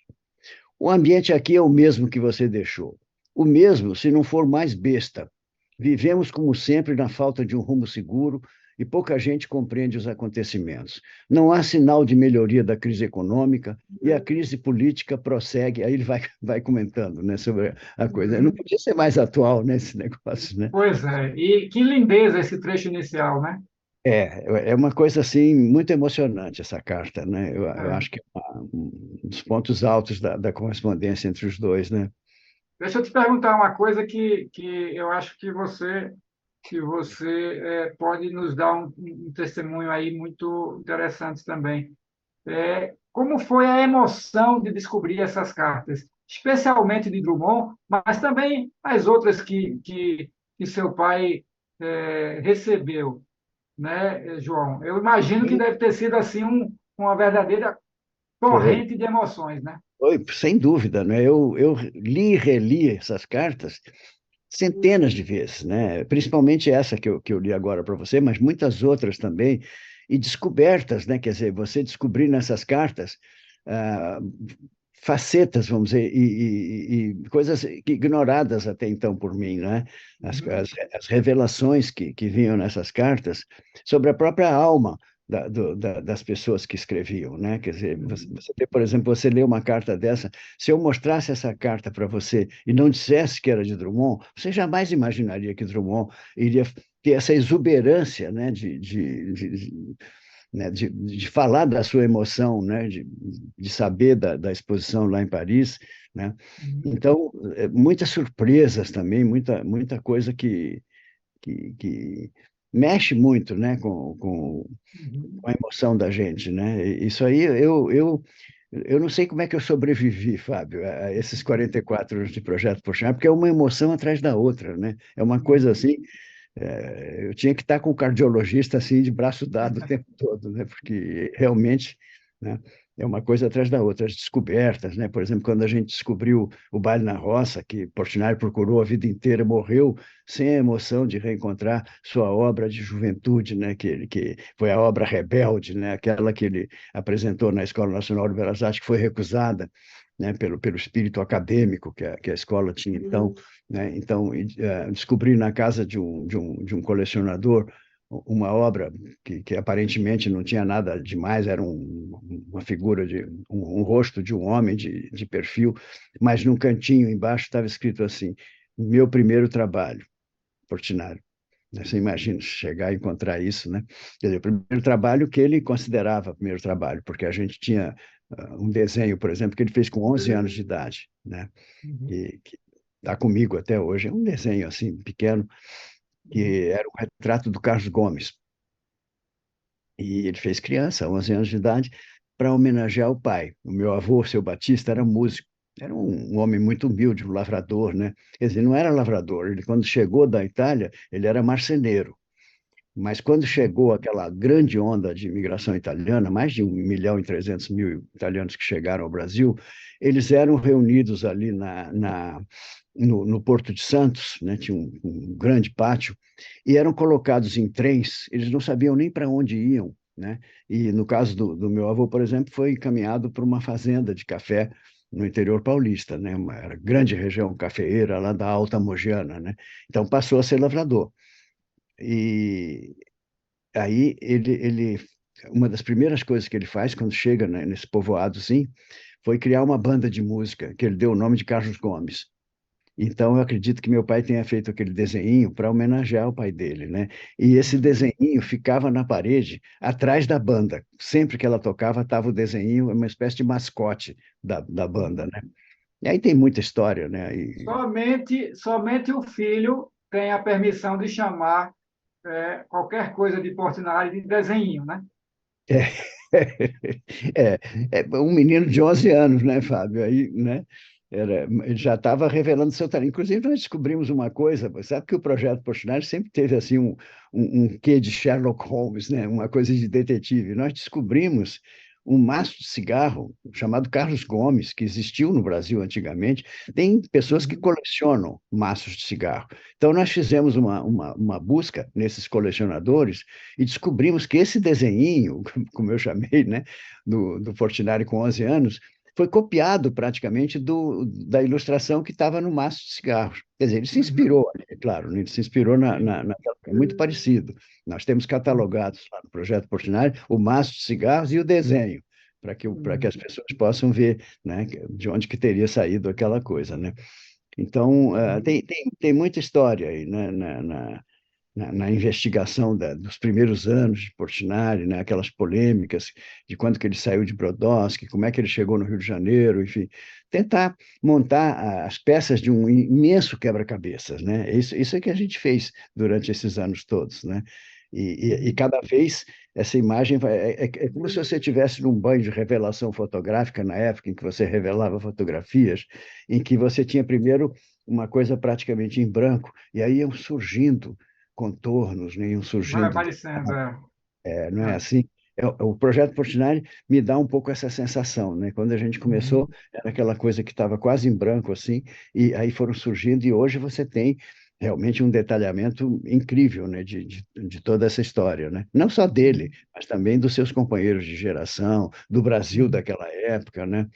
[SPEAKER 3] O ambiente aqui é o mesmo que você deixou. O mesmo, se não for mais besta. Vivemos, como sempre, na falta de um rumo seguro e pouca gente compreende os acontecimentos. Não há sinal de melhoria da crise econômica e a crise política prossegue. Aí ele vai comentando, né, sobre a coisa. Não
[SPEAKER 2] Uhum.
[SPEAKER 3] podia ser mais atual, né, esse negócio, né?
[SPEAKER 2] Pois é, e que lindeza esse trecho inicial, né?
[SPEAKER 3] É uma coisa assim muito emocionante essa carta, né? Eu
[SPEAKER 2] É.
[SPEAKER 3] acho que é um dos pontos altos da correspondência entre os dois, né?
[SPEAKER 2] Deixa eu te perguntar uma coisa que eu acho que você pode nos dar um testemunho aí muito interessante também. Como foi a emoção de descobrir essas cartas, especialmente de Drummond, mas também as outras que seu pai recebeu, né, João? Eu imagino que
[SPEAKER 3] Sim,
[SPEAKER 2] deve ter sido assim uma verdadeira
[SPEAKER 3] foi.
[SPEAKER 2] torrente de emoções, né?
[SPEAKER 3] Foi, sem dúvida, né? Eu li e reli essas cartas centenas de vezes, né? Principalmente essa que eu li agora para você, mas muitas outras também, e descobertas, né? Quer dizer, você descobrir nessas cartas ah, facetas, vamos dizer, e coisas ignoradas até então por mim, né?
[SPEAKER 2] Uhum,
[SPEAKER 3] As revelações que vinham nessas cartas sobre a própria alma das pessoas que escreviam, né? Quer dizer,
[SPEAKER 2] uhum.
[SPEAKER 3] você vê, por exemplo, você lê uma carta dessa, se eu mostrasse essa carta para você e não dissesse que era de Drummond, você jamais imaginaria que Drummond iria ter essa exuberância, né, de falar da sua emoção, né, de saber da exposição lá em Paris, né?
[SPEAKER 2] Uhum,
[SPEAKER 3] Então, muitas surpresas também, muita coisa que mexe muito, né, com
[SPEAKER 2] uhum.
[SPEAKER 3] a emoção da gente, né? Isso aí eu não sei como é que eu sobrevivi, Fábio, a esses 44 anos de Projeto Puxar, porque é uma emoção atrás da outra, né? É uma coisa
[SPEAKER 2] Uhum.
[SPEAKER 3] assim, eu tinha que estar com o cardiologista assim de braço dado o tempo todo, né? Porque realmente, né, é uma coisa atrás da outra. As descobertas, né? Por exemplo, quando a gente descobriu o Baile na Roça, que Portinari procurou a vida inteira, morreu sem a emoção de reencontrar sua obra de juventude, né? Que foi a obra Rebelde, né? Aquela que ele apresentou na Escola Nacional de Belas Artes, que foi recusada, né? Pelo espírito acadêmico que a escola tinha então, né? Então, descobri na casa de um colecionador uma obra que aparentemente não tinha nada demais, era uma figura um rosto de um homem de perfil, mas num cantinho embaixo estava escrito assim: meu primeiro trabalho, Portinari. Você imagina chegar e encontrar isso, né? Quer dizer, o primeiro trabalho que ele considerava primeiro trabalho, porque a gente tinha um desenho, por exemplo, que ele fez com 11 anos de idade, né?
[SPEAKER 2] Uhum,
[SPEAKER 3] Que está comigo até hoje. É um desenho assim pequeno
[SPEAKER 2] uhum,
[SPEAKER 3] que era um retrato do Carlos Gomes. E ele fez criança, 11 anos de idade, para homenagear o pai. O meu avô, seu Batista, era músico. Era um homem muito humilde, um lavrador, né? Quer dizer, não era lavrador. Ele, quando chegou da Itália, ele era marceneiro. Mas quando chegou aquela grande onda de imigração italiana, mais de 1.300.000 italianos que chegaram ao Brasil, eles eram reunidos ali no Porto de Santos, né? Tinha um grande pátio, e eram colocados em trens, eles não sabiam nem para onde iam, né? E no caso do meu avô, por exemplo, foi encaminhado para uma fazenda de café no interior paulista, né? Uma grande região cafeeira lá da Alta Mogiana, né? Então passou a ser lavrador. E aí uma das primeiras coisas que ele faz quando chega, né, nesse povoado assim, foi criar uma banda de música que ele deu o nome de Carlos Gomes. Então, eu acredito que meu pai tenha feito aquele desenho para homenagear o pai dele, né? E esse desenho ficava na parede, atrás da banda. Sempre que ela tocava, estava o desenho, uma espécie de mascote da banda, né? E aí tem muita história, né?
[SPEAKER 2] Somente o filho tem a permissão de chamar qualquer coisa de Portinari de desenho, né?
[SPEAKER 3] É, um menino de 11 anos, né, Fábio? Aí, né? Ele já estava revelando seu talento. Inclusive, nós descobrimos uma coisa, sabe que o Projeto Portinari sempre teve assim um quê de Sherlock Holmes, né? Uma coisa de detetive. Nós descobrimos um maço de cigarro chamado Carlos Gomes, que existiu no Brasil antigamente. Tem pessoas que colecionam maços de cigarro. Então, nós fizemos uma busca nesses colecionadores e descobrimos que esse desenhinho, como eu chamei, né, do Portinari com 11 anos, foi copiado praticamente da ilustração que estava no maço de cigarros. Quer dizer, ele se inspirou, é claro, né, ele se inspirou é muito parecido. Nós temos catalogados lá no Projeto Portinari o maço de cigarros e o desenho, para que as pessoas possam ver, né, de onde que teria saído aquela coisa, né? Então, tem muita história aí, né, na investigação dos primeiros anos de Portinari, né, aquelas polêmicas de quando que ele saiu de Brodowski, como é que ele chegou no Rio de Janeiro, enfim, tentar montar as peças de um imenso quebra-cabeças, né? Isso é que a gente fez durante esses anos todos, né? E cada vez essa imagem é como se você estivesse num banho de revelação fotográfica na época em que você revelava fotografias, em que você tinha primeiro uma coisa praticamente em branco, e aí iam surgindo contornos, nenhum
[SPEAKER 2] Vai
[SPEAKER 3] surgindo,
[SPEAKER 2] aparecendo.
[SPEAKER 3] não é
[SPEAKER 2] É.
[SPEAKER 3] assim? O projeto Portinari me dá um pouco essa sensação, né? Quando a gente começou,
[SPEAKER 2] Uhum.
[SPEAKER 3] era aquela coisa que estava quase em branco, assim, e aí foram surgindo, e hoje você tem realmente um detalhamento incrível, né? De toda essa história, né? Não só dele, mas também dos seus companheiros de geração, do Brasil
[SPEAKER 2] Uhum.
[SPEAKER 3] daquela época, né?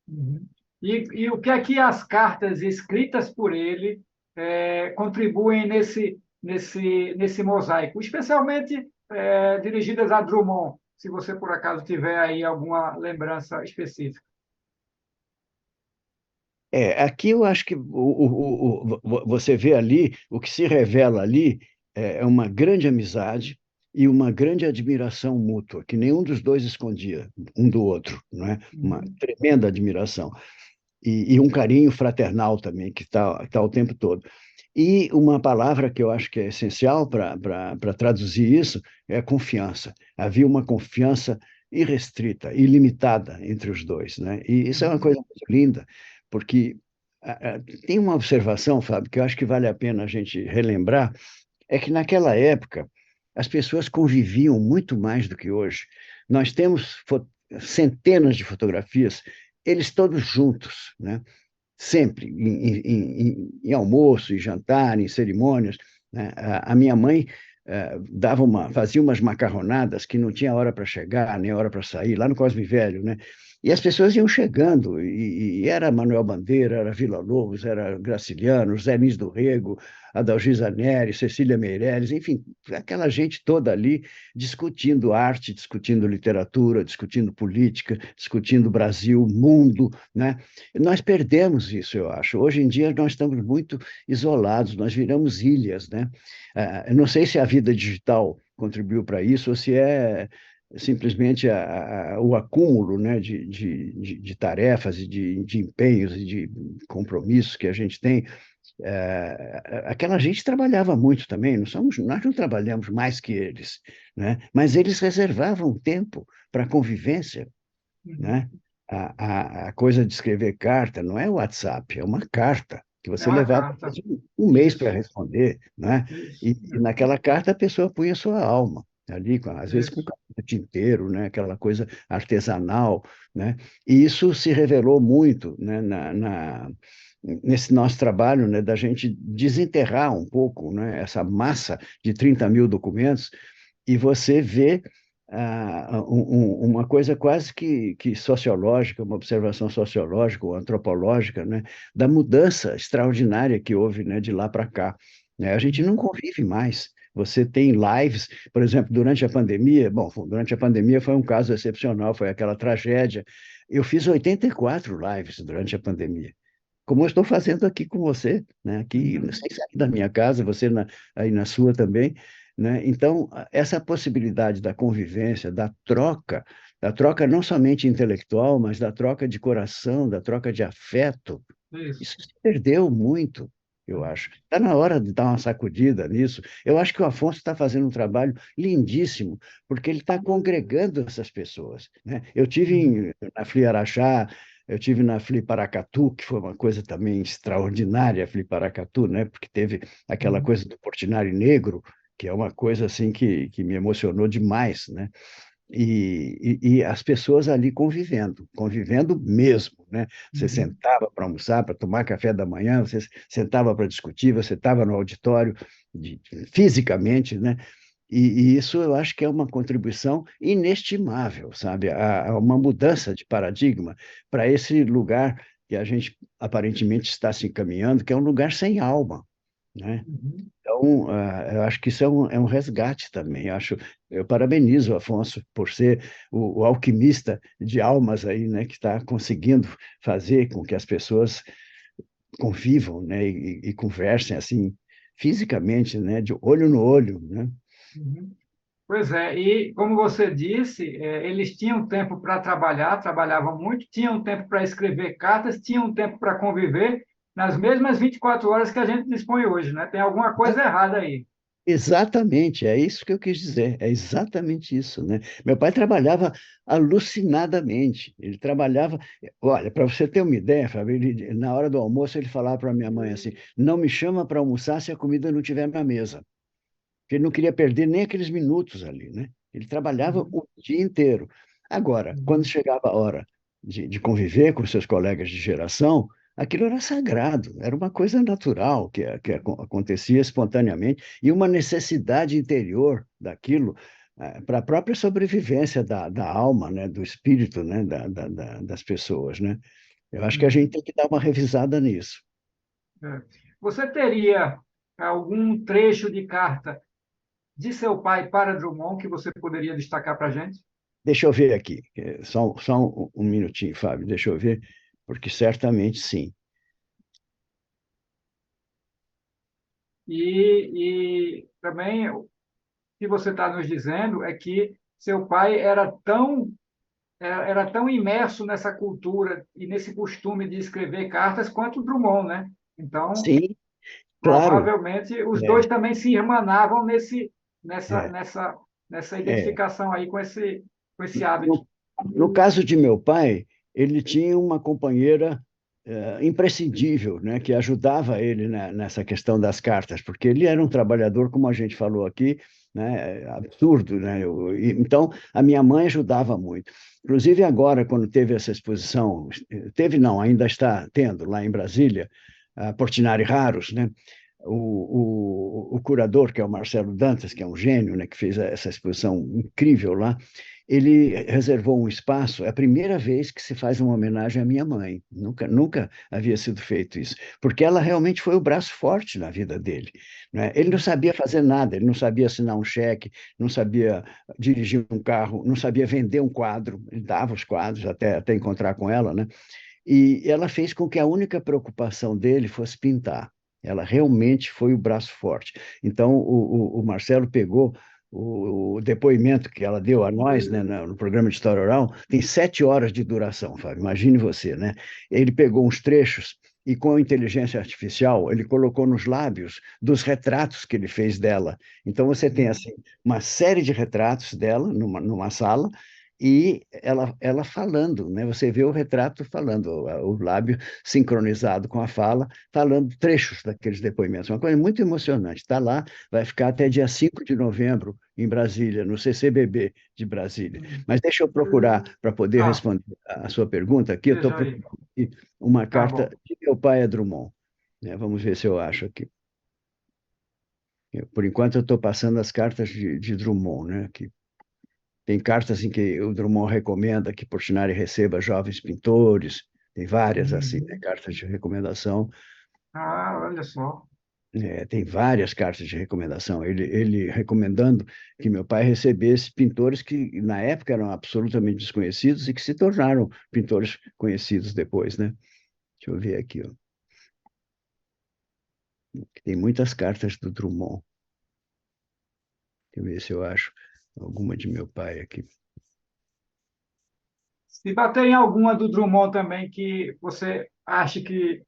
[SPEAKER 2] Uhum. E o que é que as cartas escritas por ele contribuem nesse mosaico, especialmente dirigidas a Drummond, se você por acaso tiver aí alguma lembrança específica.
[SPEAKER 3] Aqui eu acho que você vê ali, o que se revela ali é uma grande amizade e uma grande admiração mútua, que nenhum dos dois escondia um do outro, não é? Uma
[SPEAKER 2] Uhum.
[SPEAKER 3] tremenda admiração. E um carinho fraternal também, que tá o tempo todo. E uma palavra que eu acho que é essencial para traduzir isso é confiança. Havia uma confiança irrestrita, ilimitada entre os dois, né? E isso é uma
[SPEAKER 2] Uhum.
[SPEAKER 3] coisa muito linda, porque tem uma observação, Fábio, que eu acho que vale a pena a gente relembrar, é que naquela época as pessoas conviviam muito mais do que hoje. Nós temos centenas de fotografias, eles todos juntos, né? Sempre, em almoço, em jantar, em cerimônias, né? A minha mãe fazia umas macarronadas que não tinha hora para chegar, nem hora para sair, lá no Cosme Velho, né? E as pessoas iam chegando, e era Manuel Bandeira, era Vila Lobos, era Graciliano, Zé Lins do Rego, Adalgisa Neri, Cecília Meirelles, enfim, aquela gente toda ali discutindo arte, discutindo literatura, discutindo política, discutindo Brasil, mundo, né? Nós perdemos isso, eu acho. Hoje em dia nós estamos muito isolados, nós viramos ilhas, né? Eu não sei se a vida digital contribuiu para isso ou se é simplesmente o acúmulo, né, de tarefas e de empenhos e de compromissos que a gente tem. Aquela gente trabalhava muito também, nós não trabalhamos mais que eles, né? Mas eles reservavam tempo para convivência,
[SPEAKER 2] Uhum.
[SPEAKER 3] né? A coisa de escrever carta não é WhatsApp, é uma carta que
[SPEAKER 2] É
[SPEAKER 3] você
[SPEAKER 2] uma
[SPEAKER 3] levava
[SPEAKER 2] carta.
[SPEAKER 3] um mês para
[SPEAKER 2] Isso,
[SPEAKER 3] responder, né?
[SPEAKER 2] isso,
[SPEAKER 3] E naquela carta a pessoa punha sua alma ali, às vezes com
[SPEAKER 2] isso.
[SPEAKER 3] caneta tinteiro, né? Aquela coisa artesanal, né? E isso se revelou muito, né? Nesse nosso trabalho, né? Da gente desenterrar um pouco, né? Essa massa de 30 mil documentos e você vê uma coisa quase que sociológica, uma observação sociológica ou antropológica, né, da mudança extraordinária que houve, né, de lá para cá. Né? A gente não convive mais. Você tem lives, por exemplo, durante a pandemia, bom, durante a pandemia foi um caso excepcional, foi aquela tragédia. Eu fiz 84 lives durante a pandemia. como eu estou fazendo aqui com você, né? Aqui,
[SPEAKER 2] Uhum.
[SPEAKER 3] sem sair da minha casa, você aí na sua também, né? Então, essa possibilidade da convivência, da troca não somente intelectual, mas da troca de coração, da troca de afeto,
[SPEAKER 2] Isso.
[SPEAKER 3] isso se perdeu muito, eu acho. Está na hora de dar uma sacudida nisso. Eu acho que o Afonso está fazendo um trabalho lindíssimo, porque ele está congregando essas pessoas, né? Eu tive
[SPEAKER 2] Uhum.
[SPEAKER 3] na Fli Araxá, eu tive na Fli Paracatu, que foi uma coisa também extraordinária, a Fli Paracatu, né? Porque teve aquela
[SPEAKER 2] Uhum.
[SPEAKER 3] coisa do Portinari Negro, que é uma coisa assim que me emocionou demais, né? E as pessoas ali convivendo, convivendo mesmo, né? Você
[SPEAKER 2] Uhum.
[SPEAKER 3] sentava para almoçar, para tomar café da manhã, você sentava para discutir, você estava no auditório fisicamente, né? E isso eu acho que é uma contribuição inestimável, sabe? A uma mudança de paradigma para esse lugar que a gente aparentemente está se encaminhando, que é um lugar sem alma, né?
[SPEAKER 2] Uhum.
[SPEAKER 3] Então, eu acho que isso é um resgate também. Eu parabenizo o Afonso por ser o alquimista de almas aí, né, que está conseguindo fazer com que as pessoas convivam, né, e conversem assim fisicamente, né, de olho no olho, né?
[SPEAKER 2] Uhum. Pois é, e como você disse, eles tinham tempo para trabalhar, trabalhavam muito, tinham tempo para escrever cartas, tinham tempo para conviver nas mesmas 24 horas que a gente dispõe hoje, né? Tem alguma coisa errada aí.
[SPEAKER 3] Exatamente, é isso que eu quis dizer, é exatamente isso, né? Meu pai trabalhava alucinadamente, ele trabalhava, olha, para você ter uma ideia, Fábio, na hora do almoço ele falava para minha mãe assim, não me chama para almoçar se a comida não estiver na mesa, porque ele não queria perder nem aqueles minutos ali, né? Ele trabalhava
[SPEAKER 2] Uhum.
[SPEAKER 3] o dia inteiro. Agora, quando
[SPEAKER 2] Uhum.
[SPEAKER 3] chegava a hora de conviver com seus colegas de geração, aquilo era sagrado, era uma coisa natural que acontecia espontaneamente e uma necessidade interior daquilo para a própria sobrevivência da alma, né, do espírito, né, das pessoas, né? Eu acho que a gente
[SPEAKER 2] Uhum.
[SPEAKER 3] tem que dar uma revisada nisso.
[SPEAKER 2] É. Você teria algum trecho de carta de seu pai para Drummond que você poderia destacar para a gente?
[SPEAKER 3] Deixa eu ver aqui, só um minutinho, Fábio, deixa eu ver, porque certamente sim.
[SPEAKER 2] E também o que você está nos dizendo é que seu pai era tão imerso nessa cultura e nesse costume de escrever cartas quanto o Drummond, né? Então,
[SPEAKER 3] Sim, claro,
[SPEAKER 2] provavelmente os
[SPEAKER 3] é,
[SPEAKER 2] dois também se irmanavam nessa,
[SPEAKER 3] é,
[SPEAKER 2] nessa, nessa
[SPEAKER 3] é.
[SPEAKER 2] identificação aí com esse hábito.
[SPEAKER 3] No, no caso de meu pai, ele tinha uma companheira imprescindível, né, que ajudava ele nessa questão das cartas, porque ele era um trabalhador, como a gente falou aqui, né, absurdo, né? Então, a minha mãe ajudava muito. Inclusive agora, quando teve essa exposição, teve não, ainda está tendo lá em Brasília, a Portinari Raros, né? O curador, que é o Marcelo Dantas, que é um gênio, né, que fez essa exposição incrível lá, ele reservou um espaço. É a primeira vez que se faz uma homenagem à minha mãe. Nunca havia sido feito isso, porque ela realmente foi o braço forte na vida dele, né? Ele não sabia fazer nada, ele não sabia assinar um cheque, não sabia dirigir um carro, não sabia vender um quadro, ele dava os quadros até encontrar com ela, né? E ela fez com que a única preocupação dele fosse pintar. Ela realmente foi o braço forte. Então, o Marcelo pegou o depoimento que ela deu a nós, né, no programa de História Oral, tem 7 horas de duração, Fábio. Imagine você, né? Ele pegou uns trechos e, com a inteligência artificial, ele colocou nos lábios dos retratos que ele fez dela. Então, você tem, assim, uma série de retratos dela numa sala, e ela falando, né? Você vê o retrato falando, o lábio sincronizado com a fala, falando trechos daqueles depoimentos. Uma coisa muito emocionante. Está lá, vai ficar até dia 5 de novembro em Brasília, no CCBB de Brasília. Mas deixa eu procurar para poder
[SPEAKER 2] Ah,
[SPEAKER 3] responder a sua pergunta aqui. Eu estou
[SPEAKER 2] veja aí.
[SPEAKER 3] procurando aqui uma
[SPEAKER 2] Tá
[SPEAKER 3] carta
[SPEAKER 2] bom.
[SPEAKER 3] de meu pai a Drummond, né? Vamos ver se eu acho aqui. Por enquanto, eu estou passando as cartas de Drummond, né? Aqui. Tem cartas em que o Drummond recomenda que Portinari receba jovens pintores, tem várias assim, né,
[SPEAKER 2] Uhum.
[SPEAKER 3] cartas de recomendação,
[SPEAKER 2] Ah, olha só.
[SPEAKER 3] tem várias cartas de recomendação. Ele recomendando que meu pai recebesse pintores que na época eram absolutamente desconhecidos e que se tornaram pintores conhecidos depois, né? Deixa eu ver aqui, ó. Tem muitas cartas do Drummond. Deixa eu ver se eu acho alguma de meu pai aqui.
[SPEAKER 2] Se bater em alguma do Drummond também que você acha que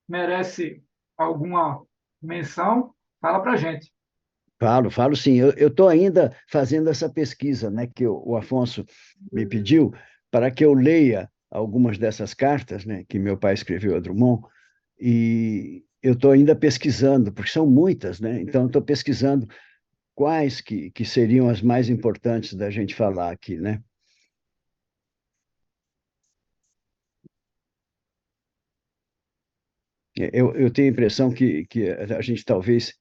[SPEAKER 2] merece alguma menção, fala para a gente.
[SPEAKER 3] Falo sim. Eu estou ainda fazendo essa pesquisa, né, que o Afonso me pediu para que eu leia algumas dessas cartas, né, que meu pai escreveu a Drummond, e eu estou ainda pesquisando, porque são muitas, né? Então, estou pesquisando quais que seriam as mais importantes da gente falar aqui, né? Eu tenho a impressão que a gente talvez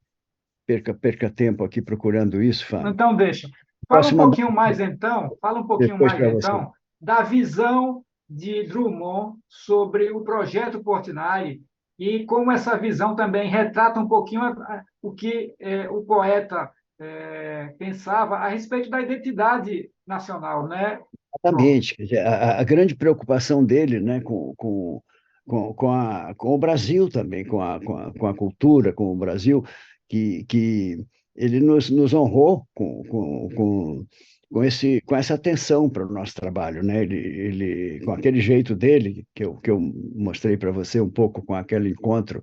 [SPEAKER 3] perca tempo aqui procurando isso, Fábio.
[SPEAKER 2] Então, deixa.
[SPEAKER 3] Posso mandar
[SPEAKER 2] Fala um pouquinho
[SPEAKER 3] depois
[SPEAKER 2] mais
[SPEAKER 3] para você.
[SPEAKER 2] então da visão de Drummond sobre o projeto Portinari e como essa visão também retrata um pouquinho o que o poeta pensava a respeito da identidade nacional, né, João?
[SPEAKER 3] Exatamente. Quer dizer, a grande preocupação dele, né, com o Brasil também, com a cultura, com o Brasil, que ele nos honrou com essa atenção para o nosso trabalho, né? Com aquele jeito dele, que eu mostrei para você um pouco com aquele encontro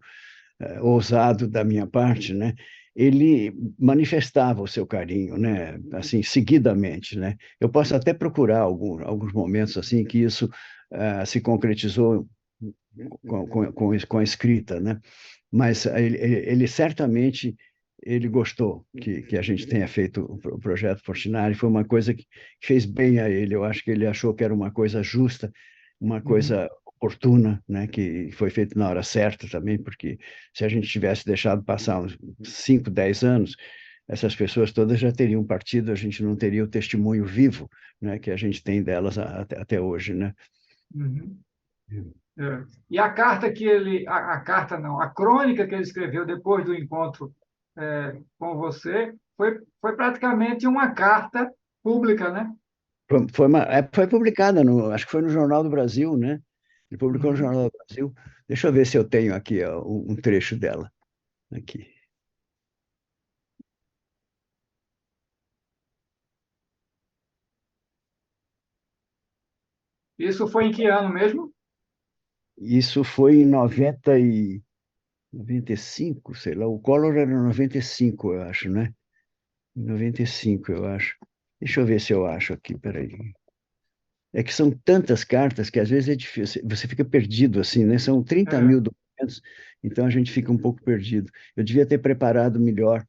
[SPEAKER 3] ousado da minha parte, né? Ele manifestava o seu carinho, né? Assim, seguidamente, né? Eu posso até procurar alguns momentos assim que isso se concretizou com a escrita, né? Mas ele certamente ele gostou que a gente tenha feito o projeto Fortinari, foi uma coisa que fez bem a ele. Eu acho que ele achou que era uma coisa justa, uma
[SPEAKER 2] Uhum.
[SPEAKER 3] coisa oportuna, né, que foi feito na hora certa também, porque se a gente tivesse deixado passar uns 5, 10 anos, essas pessoas todas já teriam partido, a gente não teria o testemunho vivo, né, que a gente tem delas até hoje, né?
[SPEAKER 2] Uhum. É. E a carta que a carta não, a crônica que ele escreveu depois do encontro com você foi praticamente uma carta pública, né?
[SPEAKER 3] Foi publicada, acho que foi no Jornal do Brasil, né? Ele publicou no
[SPEAKER 2] Uhum.
[SPEAKER 3] Jornal do Brasil. Deixa eu ver se eu tenho aqui ó, um trecho dela. Aqui.
[SPEAKER 2] Isso foi em que ano mesmo?
[SPEAKER 3] Isso foi em 95, sei lá. O Collor era 95, eu acho, né? Em 95, eu acho. Deixa eu ver se eu acho aqui, peraí. É que são tantas cartas que às vezes é difícil, você fica perdido assim, né? São 30
[SPEAKER 2] É,
[SPEAKER 3] mil documentos, então a gente fica um pouco perdido. Eu devia ter preparado melhor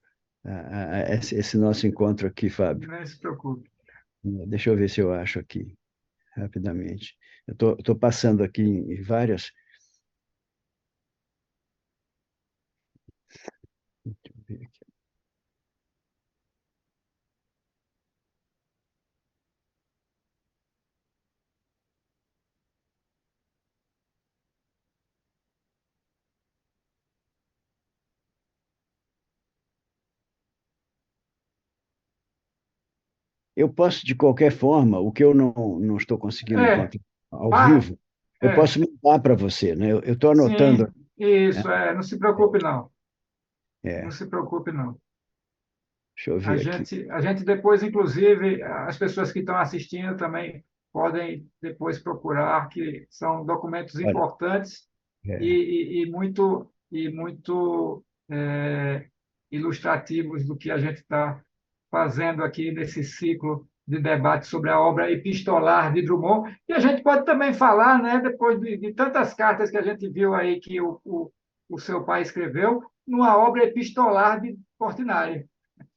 [SPEAKER 3] esse nosso encontro aqui, Fábio.
[SPEAKER 2] não se preocupe.
[SPEAKER 3] Deixa eu ver se eu acho aqui, rapidamente. Eu tô passando aqui em várias. Deixa eu ver aqui. Eu posso, de qualquer forma, o que eu não estou conseguindo
[SPEAKER 2] É,
[SPEAKER 3] encontrar ao
[SPEAKER 2] pa-
[SPEAKER 3] vivo, eu
[SPEAKER 2] é,
[SPEAKER 3] posso mandar para você, né? Eu estou anotando.
[SPEAKER 2] sim, isso, não se preocupe não, não
[SPEAKER 3] É,
[SPEAKER 2] se preocupe não.
[SPEAKER 3] deixa eu ver aqui.
[SPEAKER 2] A gente depois, inclusive, as pessoas que estão assistindo também podem depois procurar, que são documentos
[SPEAKER 3] Olha,
[SPEAKER 2] importantes
[SPEAKER 3] é,
[SPEAKER 2] e muito ilustrativos do que a gente está fazendo aqui nesse ciclo de debate sobre a obra epistolar de Drummond. E a gente pode também falar, né, depois de tantas cartas que a gente viu aí que o seu pai escreveu, numa obra epistolar de Portinari.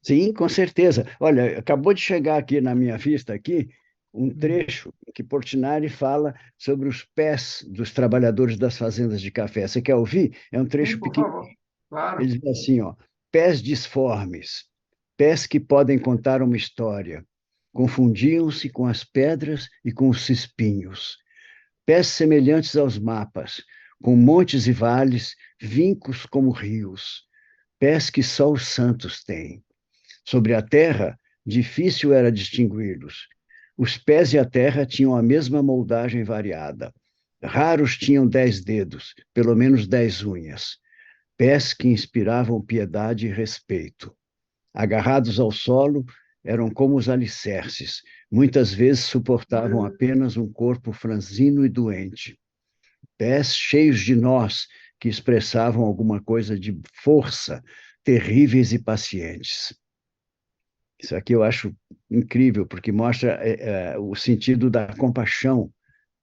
[SPEAKER 3] sim, com certeza. Olha, acabou de chegar aqui na minha vista aqui um trecho que Portinari fala sobre os pés dos trabalhadores das fazendas de café. Você quer ouvir? É um
[SPEAKER 2] Sim,
[SPEAKER 3] trecho
[SPEAKER 2] por
[SPEAKER 3] pequeno.
[SPEAKER 2] favor. Claro.
[SPEAKER 3] Ele diz assim, ó, pés disformes, pés que podem contar uma história, confundiam-se com as pedras e com os espinhos, pés semelhantes aos mapas, com montes e vales, vincos como rios, pés que só os santos têm. Sobre a terra, difícil era distingui-los. Os pés e a terra tinham a mesma moldagem variada. Raros tinham 10 dedos, pelo menos 10 unhas. pés que inspiravam piedade e respeito. Agarrados ao solo, eram como os alicerces. Muitas vezes suportavam apenas um corpo franzino e doente. Pés cheios de nós, que expressavam alguma coisa de força, terríveis e pacientes. Isso aqui eu acho incrível, porque mostra o sentido da compaixão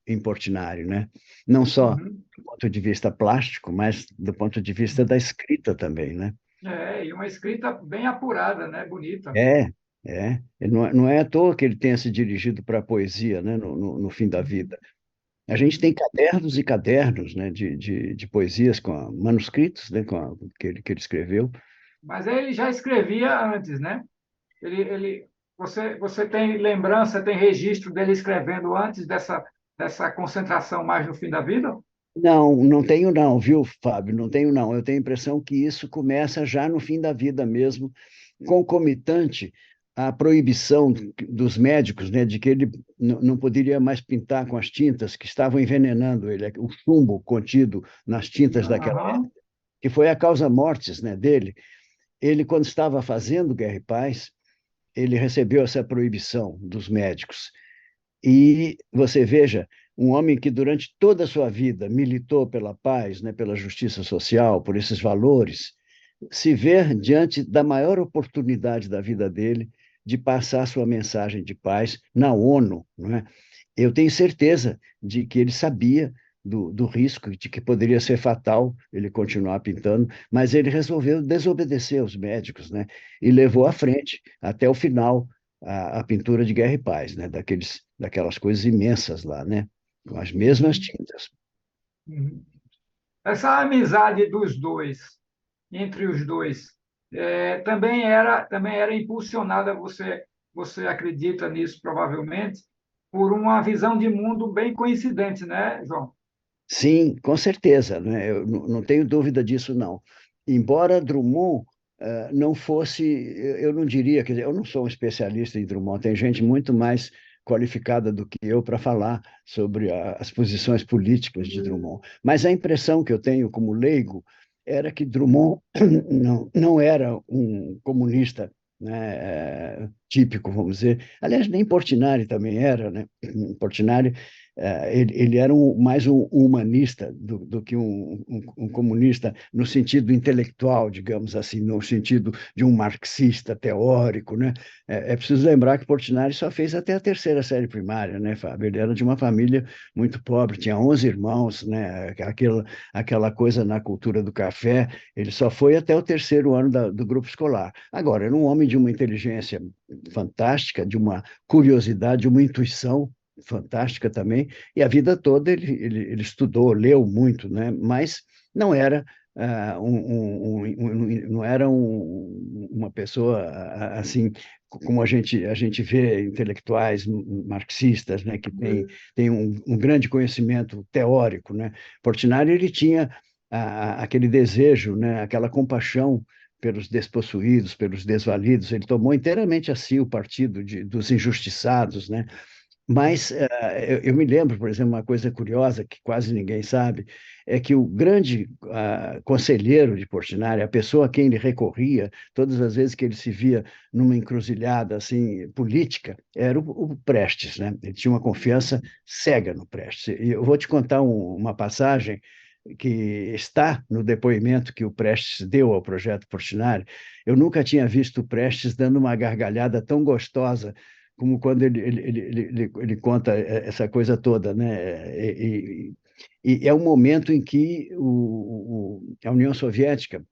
[SPEAKER 3] em Portinari, né? Não só
[SPEAKER 2] Uhum.
[SPEAKER 3] do ponto de vista plástico, mas do ponto de vista da escrita também, né?
[SPEAKER 2] E uma escrita bem apurada, né? Bonita.
[SPEAKER 3] É, é. Não é à toa que ele tenha se dirigido para a poesia, né? No fim da
[SPEAKER 2] Uhum.
[SPEAKER 3] vida. A gente tem cadernos e cadernos, né? De poesias manuscritos, né? Que ele escreveu.
[SPEAKER 2] Mas ele já escrevia antes, né? Você tem lembrança, tem registro dele escrevendo antes dessa concentração mais no fim da vida?
[SPEAKER 3] Não, não tenho não, viu, Fábio? Não tenho não. Eu tenho a impressão que isso começa já no fim da vida mesmo, concomitante à proibição dos médicos, né, de que ele não poderia mais pintar com as tintas que estavam envenenando ele, o chumbo contido nas tintas daquela época,
[SPEAKER 2] Aham.
[SPEAKER 3] que foi a causa mortis, né, dele. Ele, quando estava fazendo Guerra e Paz, ele recebeu essa proibição dos médicos. E você veja, um homem que durante toda a sua vida militou pela paz, né, pela justiça social, por esses valores, se ver diante da maior oportunidade da vida dele de passar sua mensagem de paz na ONU, não é? Eu tenho certeza de que ele sabia do risco, de que poderia ser fatal ele continuar pintando, mas ele resolveu desobedecer aos médicos, né? E levou à frente, até o final, a pintura de Guerra e Paz, né? Daquelas coisas imensas lá, né? Com as mesmas
[SPEAKER 2] Uhum.
[SPEAKER 3] tintas.
[SPEAKER 2] Uhum. Essa amizade dos dois, entre os dois, também era impulsionada, você acredita nisso provavelmente, por uma visão de mundo bem coincidente, né, João?
[SPEAKER 3] Sim, com certeza, né? Eu não tenho dúvida disso, não. Embora Drummond não fosse, eu não diria, quer dizer, eu não sou um especialista em Drummond, tem gente muito mais qualificada do que eu para falar sobre as posições políticas de Drummond. Mas a impressão que eu tenho como leigo era que Drummond não era um comunista, né, típico, vamos dizer. Aliás, nem Portinari também era, né? Portinari ele era mais um humanista do que um comunista no sentido intelectual, digamos assim, no sentido de um marxista teórico, né? É preciso lembrar que Portinari só fez até a terceira série primária, né, Fábio? Ele era de uma família muito pobre, tinha 11 irmãos, né? Aquela coisa na cultura do café, ele só foi até o terceiro ano do grupo escolar. Agora, era um homem de uma inteligência fantástica, de uma curiosidade, de uma intuição fantástica também, e a vida toda ele estudou, leu muito, né? Mas não era não era uma pessoa assim como a gente vê intelectuais marxistas, né, que tem um grande conhecimento teórico, né? Portinari ele tinha aquele desejo, né, aquela compaixão pelos despossuídos, pelos desvalidos, ele tomou inteiramente a si o partido dos injustiçados, né? Mas eu me lembro, por exemplo, uma coisa curiosa que quase ninguém sabe, é que o grande conselheiro de Portinari, a pessoa a quem ele recorria, todas as vezes que ele se via numa encruzilhada assim, política, era o Prestes, né? Ele tinha uma confiança cega no Prestes. E eu vou te contar uma passagem que está no depoimento que o Prestes deu ao projeto Portinari. Eu nunca tinha visto o Prestes dando uma gargalhada tão gostosa como quando ele conta essa coisa toda, né? E é um momento em que a União Soviética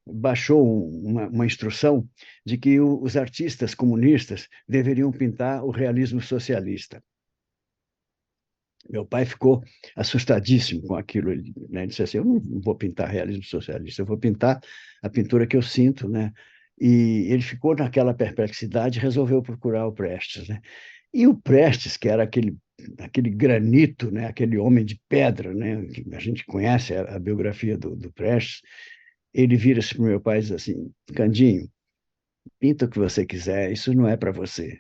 [SPEAKER 3] baixou uma instrução de que os artistas comunistas deveriam pintar o realismo socialista. Meu pai ficou assustadíssimo com aquilo. Ele, né, disse assim: eu não vou pintar realismo socialista, eu vou pintar a pintura que eu sinto, né? E ele ficou naquela perplexidade e resolveu procurar o Prestes, né? E o Prestes, que era aquele granito, né? Aquele homem de pedra, né? Que a gente conhece a biografia do Prestes, ele vira-se para o meu pai e diz assim: Candinho, pinta o que você quiser, isso não é para você.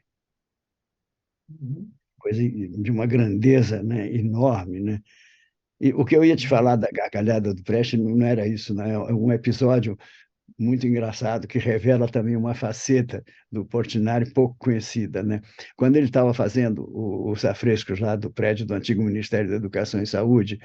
[SPEAKER 2] Uhum.
[SPEAKER 3] Coisa de uma grandeza, né? Enorme, né? E o que eu ia te falar da gargalhada do Prestes não era isso, né? É um episódio muito engraçado que revela também uma faceta do Portinari pouco conhecida, né? Quando ele estava fazendo os afrescos lá do prédio do antigo Ministério da Educação e Saúde,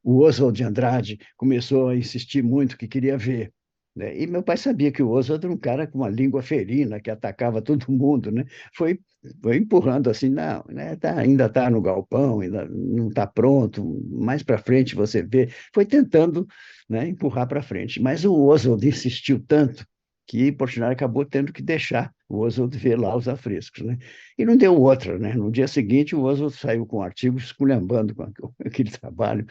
[SPEAKER 3] o Oswald de Andrade começou a insistir muito que queria ver. Né? E meu pai sabia que o Oswald era um cara com uma língua ferina, que atacava todo mundo, né? Foi, foi empurrando assim, não, né? Ainda está no galpão, ainda não está pronto, mais para frente você vê. Foi tentando, né, empurrar para frente. Mas o Oswald insistiu tanto que Portinari acabou tendo que deixar o Oswald ver lá os afrescos, né? E não deu outra, né? No dia seguinte, o Oswald saiu com um artigo esculhambando com aquele trabalho,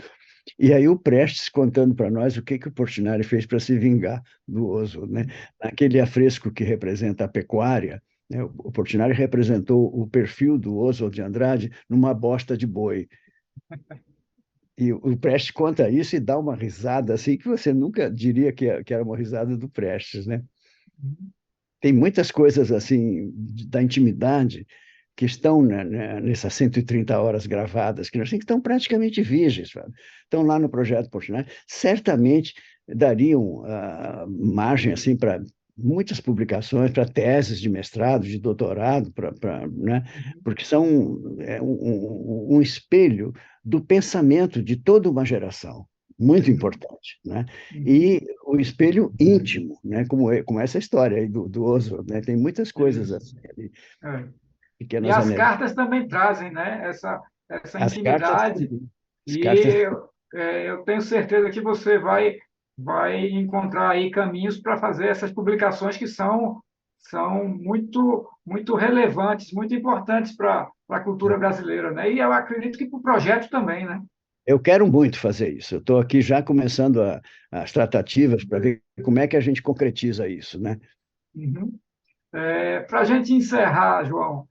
[SPEAKER 3] e aí o Prestes contando para nós o que o Portinari fez para se vingar do Oswald, né? Naquele afresco que representa a pecuária, né? O Portinari representou o perfil do Oswald de Andrade numa bosta de boi. E o Prestes conta isso e dá uma risada assim que você nunca diria que era uma risada do Prestes, né? Tem muitas coisas assim da intimidade que estão, né, nessas 130 horas gravadas, que nós temos, que estão praticamente virgens, sabe? Estão lá no Projeto Portinari, certamente dariam margem assim para muitas publicações, para teses de mestrado, de doutorado, né? Porque são um espelho do pensamento de toda uma geração, muito importante, né? E o espelho íntimo, né? Como essa história aí do Oswald, né? Tem muitas coisas
[SPEAKER 2] Isso.
[SPEAKER 3] assim, ali,
[SPEAKER 2] É. E
[SPEAKER 3] pequenas
[SPEAKER 2] as
[SPEAKER 3] anedotas.
[SPEAKER 2] cartas também trazem, né, essa
[SPEAKER 3] As cartas
[SPEAKER 2] intimidade.
[SPEAKER 3] também. As
[SPEAKER 2] E
[SPEAKER 3] cartas.
[SPEAKER 2] eu tenho certeza que você vai encontrar aí caminhos para fazer essas publicações que são muito relevantes, muito importantes para a cultura brasileira, né? E eu acredito que para o projeto também, né?
[SPEAKER 3] Eu quero muito fazer isso. Eu estou aqui já começando as tratativas para ver como é que a gente concretiza isso, né?
[SPEAKER 2] Uhum. Para a gente encerrar, João,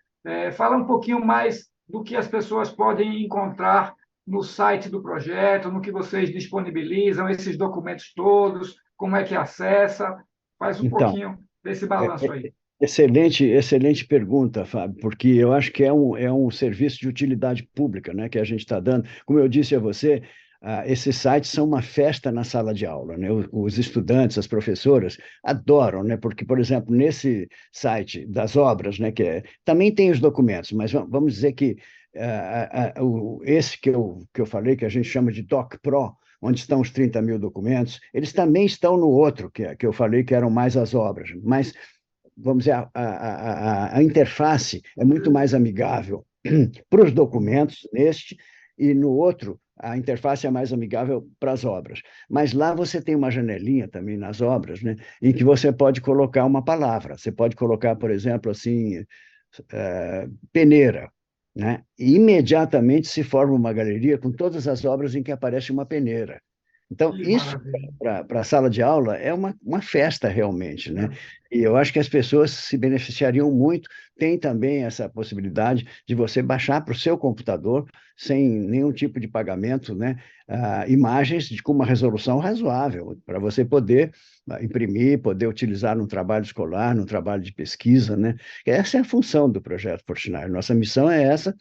[SPEAKER 2] fala um pouquinho mais do que as pessoas podem encontrar no site do projeto, no que vocês disponibilizam, esses documentos todos, como é que acessa. Faz um
[SPEAKER 3] Então,
[SPEAKER 2] pouquinho desse
[SPEAKER 3] é,
[SPEAKER 2] balanço
[SPEAKER 3] é,
[SPEAKER 2] aí.
[SPEAKER 3] excelente pergunta, Fábio, porque eu acho que é um serviço de utilidade pública, né, que a gente está dando. Como eu disse a você, esses sites são uma festa na sala de aula, né? Os estudantes, as professoras adoram, né? Porque, por exemplo, nesse site das obras, né, também tem os documentos, mas vamos dizer que esse que eu falei, que a gente chama de Doc Pro, onde estão os 30 mil documentos, eles também estão no outro, que eu falei que eram mais as obras, mas vamos dizer, a interface é muito mais amigável para os documentos, neste, e no outro, a interface é mais amigável para as obras. Mas lá você tem uma janelinha também nas obras, né, em que você pode colocar uma palavra. Você pode colocar, por exemplo, assim, peneira, né? E imediatamente se forma uma galeria com todas as obras em que aparece uma peneira. Então,
[SPEAKER 2] Que
[SPEAKER 3] isso
[SPEAKER 2] maravilha.
[SPEAKER 3] para a sala de aula é uma festa realmente, né? E eu acho que as pessoas se beneficiariam muito. Tem também essa possibilidade de você baixar para o seu computador, sem nenhum tipo de pagamento, né? Imagens com uma resolução razoável, para você poder imprimir, poder utilizar no trabalho escolar, no trabalho de pesquisa, né? Essa é a função do Projeto Portinari. Nossa missão é essa,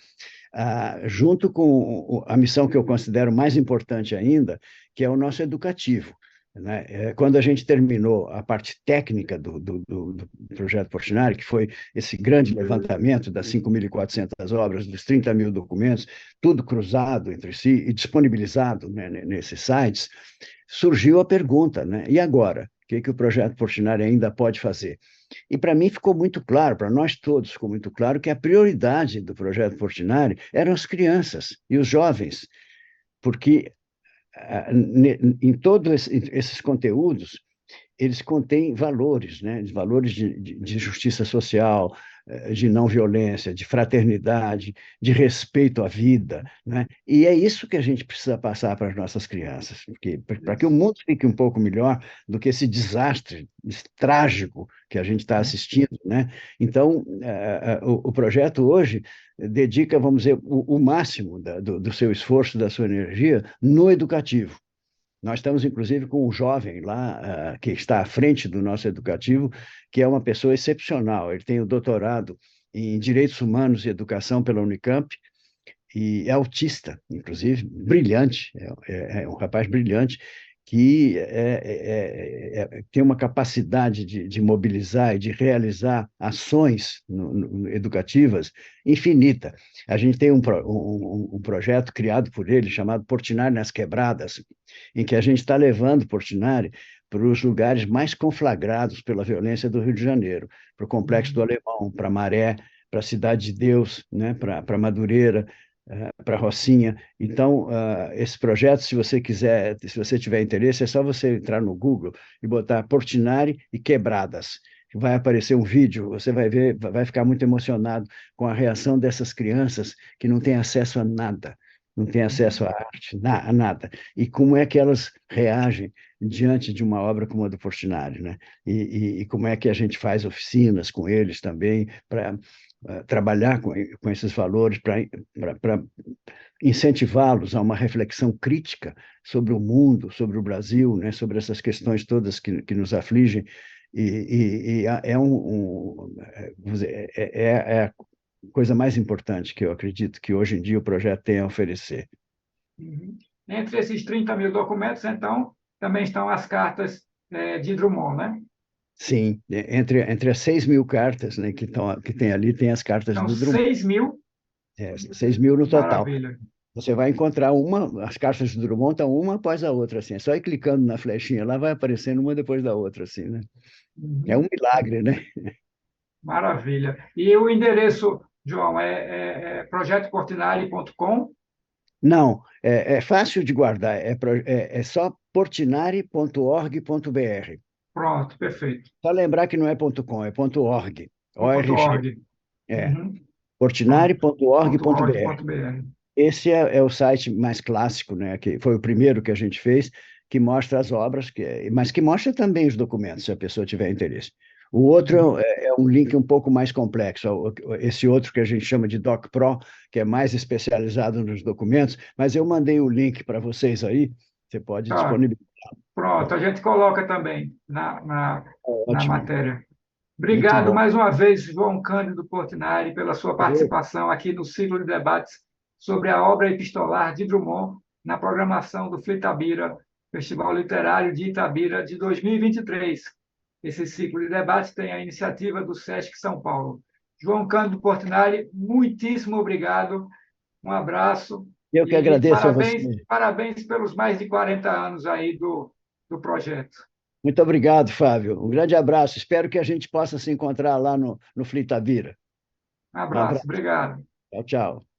[SPEAKER 3] junto com a missão que eu considero mais importante ainda, que é o nosso educativo. Né? Quando a gente terminou a parte técnica do projeto Portinari, que foi esse grande levantamento das 5.400 obras, dos 30 mil documentos, tudo cruzado entre si e disponibilizado, né, nesses sites, surgiu a pergunta, né? E agora? O que o projeto Portinari ainda pode fazer? E para mim ficou muito claro, para nós todos ficou muito claro, que a prioridade do projeto Portinari eram as crianças e os jovens, porque em todos esses conteúdos, eles contêm valores, né? Valores de justiça social, de não violência, de fraternidade, de respeito à vida, né? E é isso que a gente precisa passar para as nossas crianças, porque para que o mundo fique um pouco melhor do que esse desastre trágico que a gente está assistindo, né? Então, o projeto hoje dedica, vamos dizer, o máximo do seu esforço, da sua energia no educativo. Nós estamos, inclusive, com um jovem lá, que está à frente do nosso educativo, que é uma pessoa excepcional. Ele tem o doutorado em Direitos Humanos e Educação pela Unicamp, e é autista, inclusive, brilhante, é um rapaz brilhante, que tem uma capacidade de mobilizar e de realizar ações educativas infinita. A gente tem um projeto criado por ele, chamado Portinari nas Quebradas, em que a gente está levando Portinari para os lugares mais conflagrados pela violência do Rio de Janeiro, para o Complexo do Alemão, para Maré, para a Cidade de Deus, né, para Madureira, para Rocinha. Então, esse projeto, se você quiser, se você tiver interesse, é só você entrar no Google e botar Portinari e Quebradas. Vai aparecer um vídeo, você vai ver, vai ficar muito emocionado com a reação dessas crianças que não têm acesso a nada, não têm acesso à arte, a nada. E como é que elas reagem diante de uma obra como a do Portinari, né? E como é que a gente faz oficinas com eles também para trabalhar com esses valores, para incentivá-los a uma reflexão crítica sobre o mundo, sobre o Brasil, né? Sobre essas questões todas que nos afligem. É a coisa mais importante que eu acredito que hoje em dia o projeto tem a oferecer.
[SPEAKER 2] Uhum. Entre esses 30 mil documentos, então, também estão as cartas de Drummond, né?
[SPEAKER 3] Sim, entre as 6.000 cartas, né, que tem ali, tem as cartas
[SPEAKER 2] São
[SPEAKER 3] do Drummond.
[SPEAKER 2] 6 mil?
[SPEAKER 3] 6.000 no total.
[SPEAKER 2] Maravilha.
[SPEAKER 3] Você vai encontrar as cartas do Drummond estão uma após a outra, assim. É só ir clicando na flechinha lá, vai aparecendo uma depois da outra, assim, né? É um milagre, né?
[SPEAKER 2] Maravilha. E o endereço, João, é projetoportinari.com?
[SPEAKER 3] Não, é fácil de guardar, é só portinari.org.br.
[SPEAKER 2] Pronto, perfeito.
[SPEAKER 3] Só lembrar que não é .com, é .org.
[SPEAKER 2] Ponto
[SPEAKER 3] ORG.
[SPEAKER 2] .org.
[SPEAKER 3] É.
[SPEAKER 2] Uhum.
[SPEAKER 3] Portinari.org.br.
[SPEAKER 2] .org.br.
[SPEAKER 3] Esse é o site mais clássico, né? Que foi o primeiro que a gente fez, que mostra as obras, mas que mostra também os documentos, se a pessoa tiver interesse. O outro é um link um pouco mais complexo, esse outro que a gente chama de DocPro, que é mais especializado nos documentos, mas eu mandei o link para vocês aí, você pode
[SPEAKER 2] Tá.
[SPEAKER 3] disponibilizar.
[SPEAKER 2] Pronto, a gente coloca também na
[SPEAKER 3] Ótimo.
[SPEAKER 2] matéria.
[SPEAKER 3] Muito
[SPEAKER 2] Obrigado
[SPEAKER 3] bom.
[SPEAKER 2] mais uma vez, João Cândido Portinari, pela sua participação aqui no ciclo de debates sobre a obra epistolar de Drummond na programação do Flitabira, Festival Literário de Itabira de 2023. Esse ciclo de debates tem a iniciativa do SESC São Paulo. João Cândido Portinari, muitíssimo obrigado, um abraço.
[SPEAKER 3] Eu que
[SPEAKER 2] E
[SPEAKER 3] agradeço a você.
[SPEAKER 2] parabéns pelos mais de 40 anos aí do projeto.
[SPEAKER 3] Muito obrigado, Fábio. Um grande abraço. Espero que a gente possa se encontrar lá no Flitabira.
[SPEAKER 2] Um
[SPEAKER 3] Um
[SPEAKER 2] abraço,
[SPEAKER 3] abraço.
[SPEAKER 2] obrigado.
[SPEAKER 3] Tchau, tchau.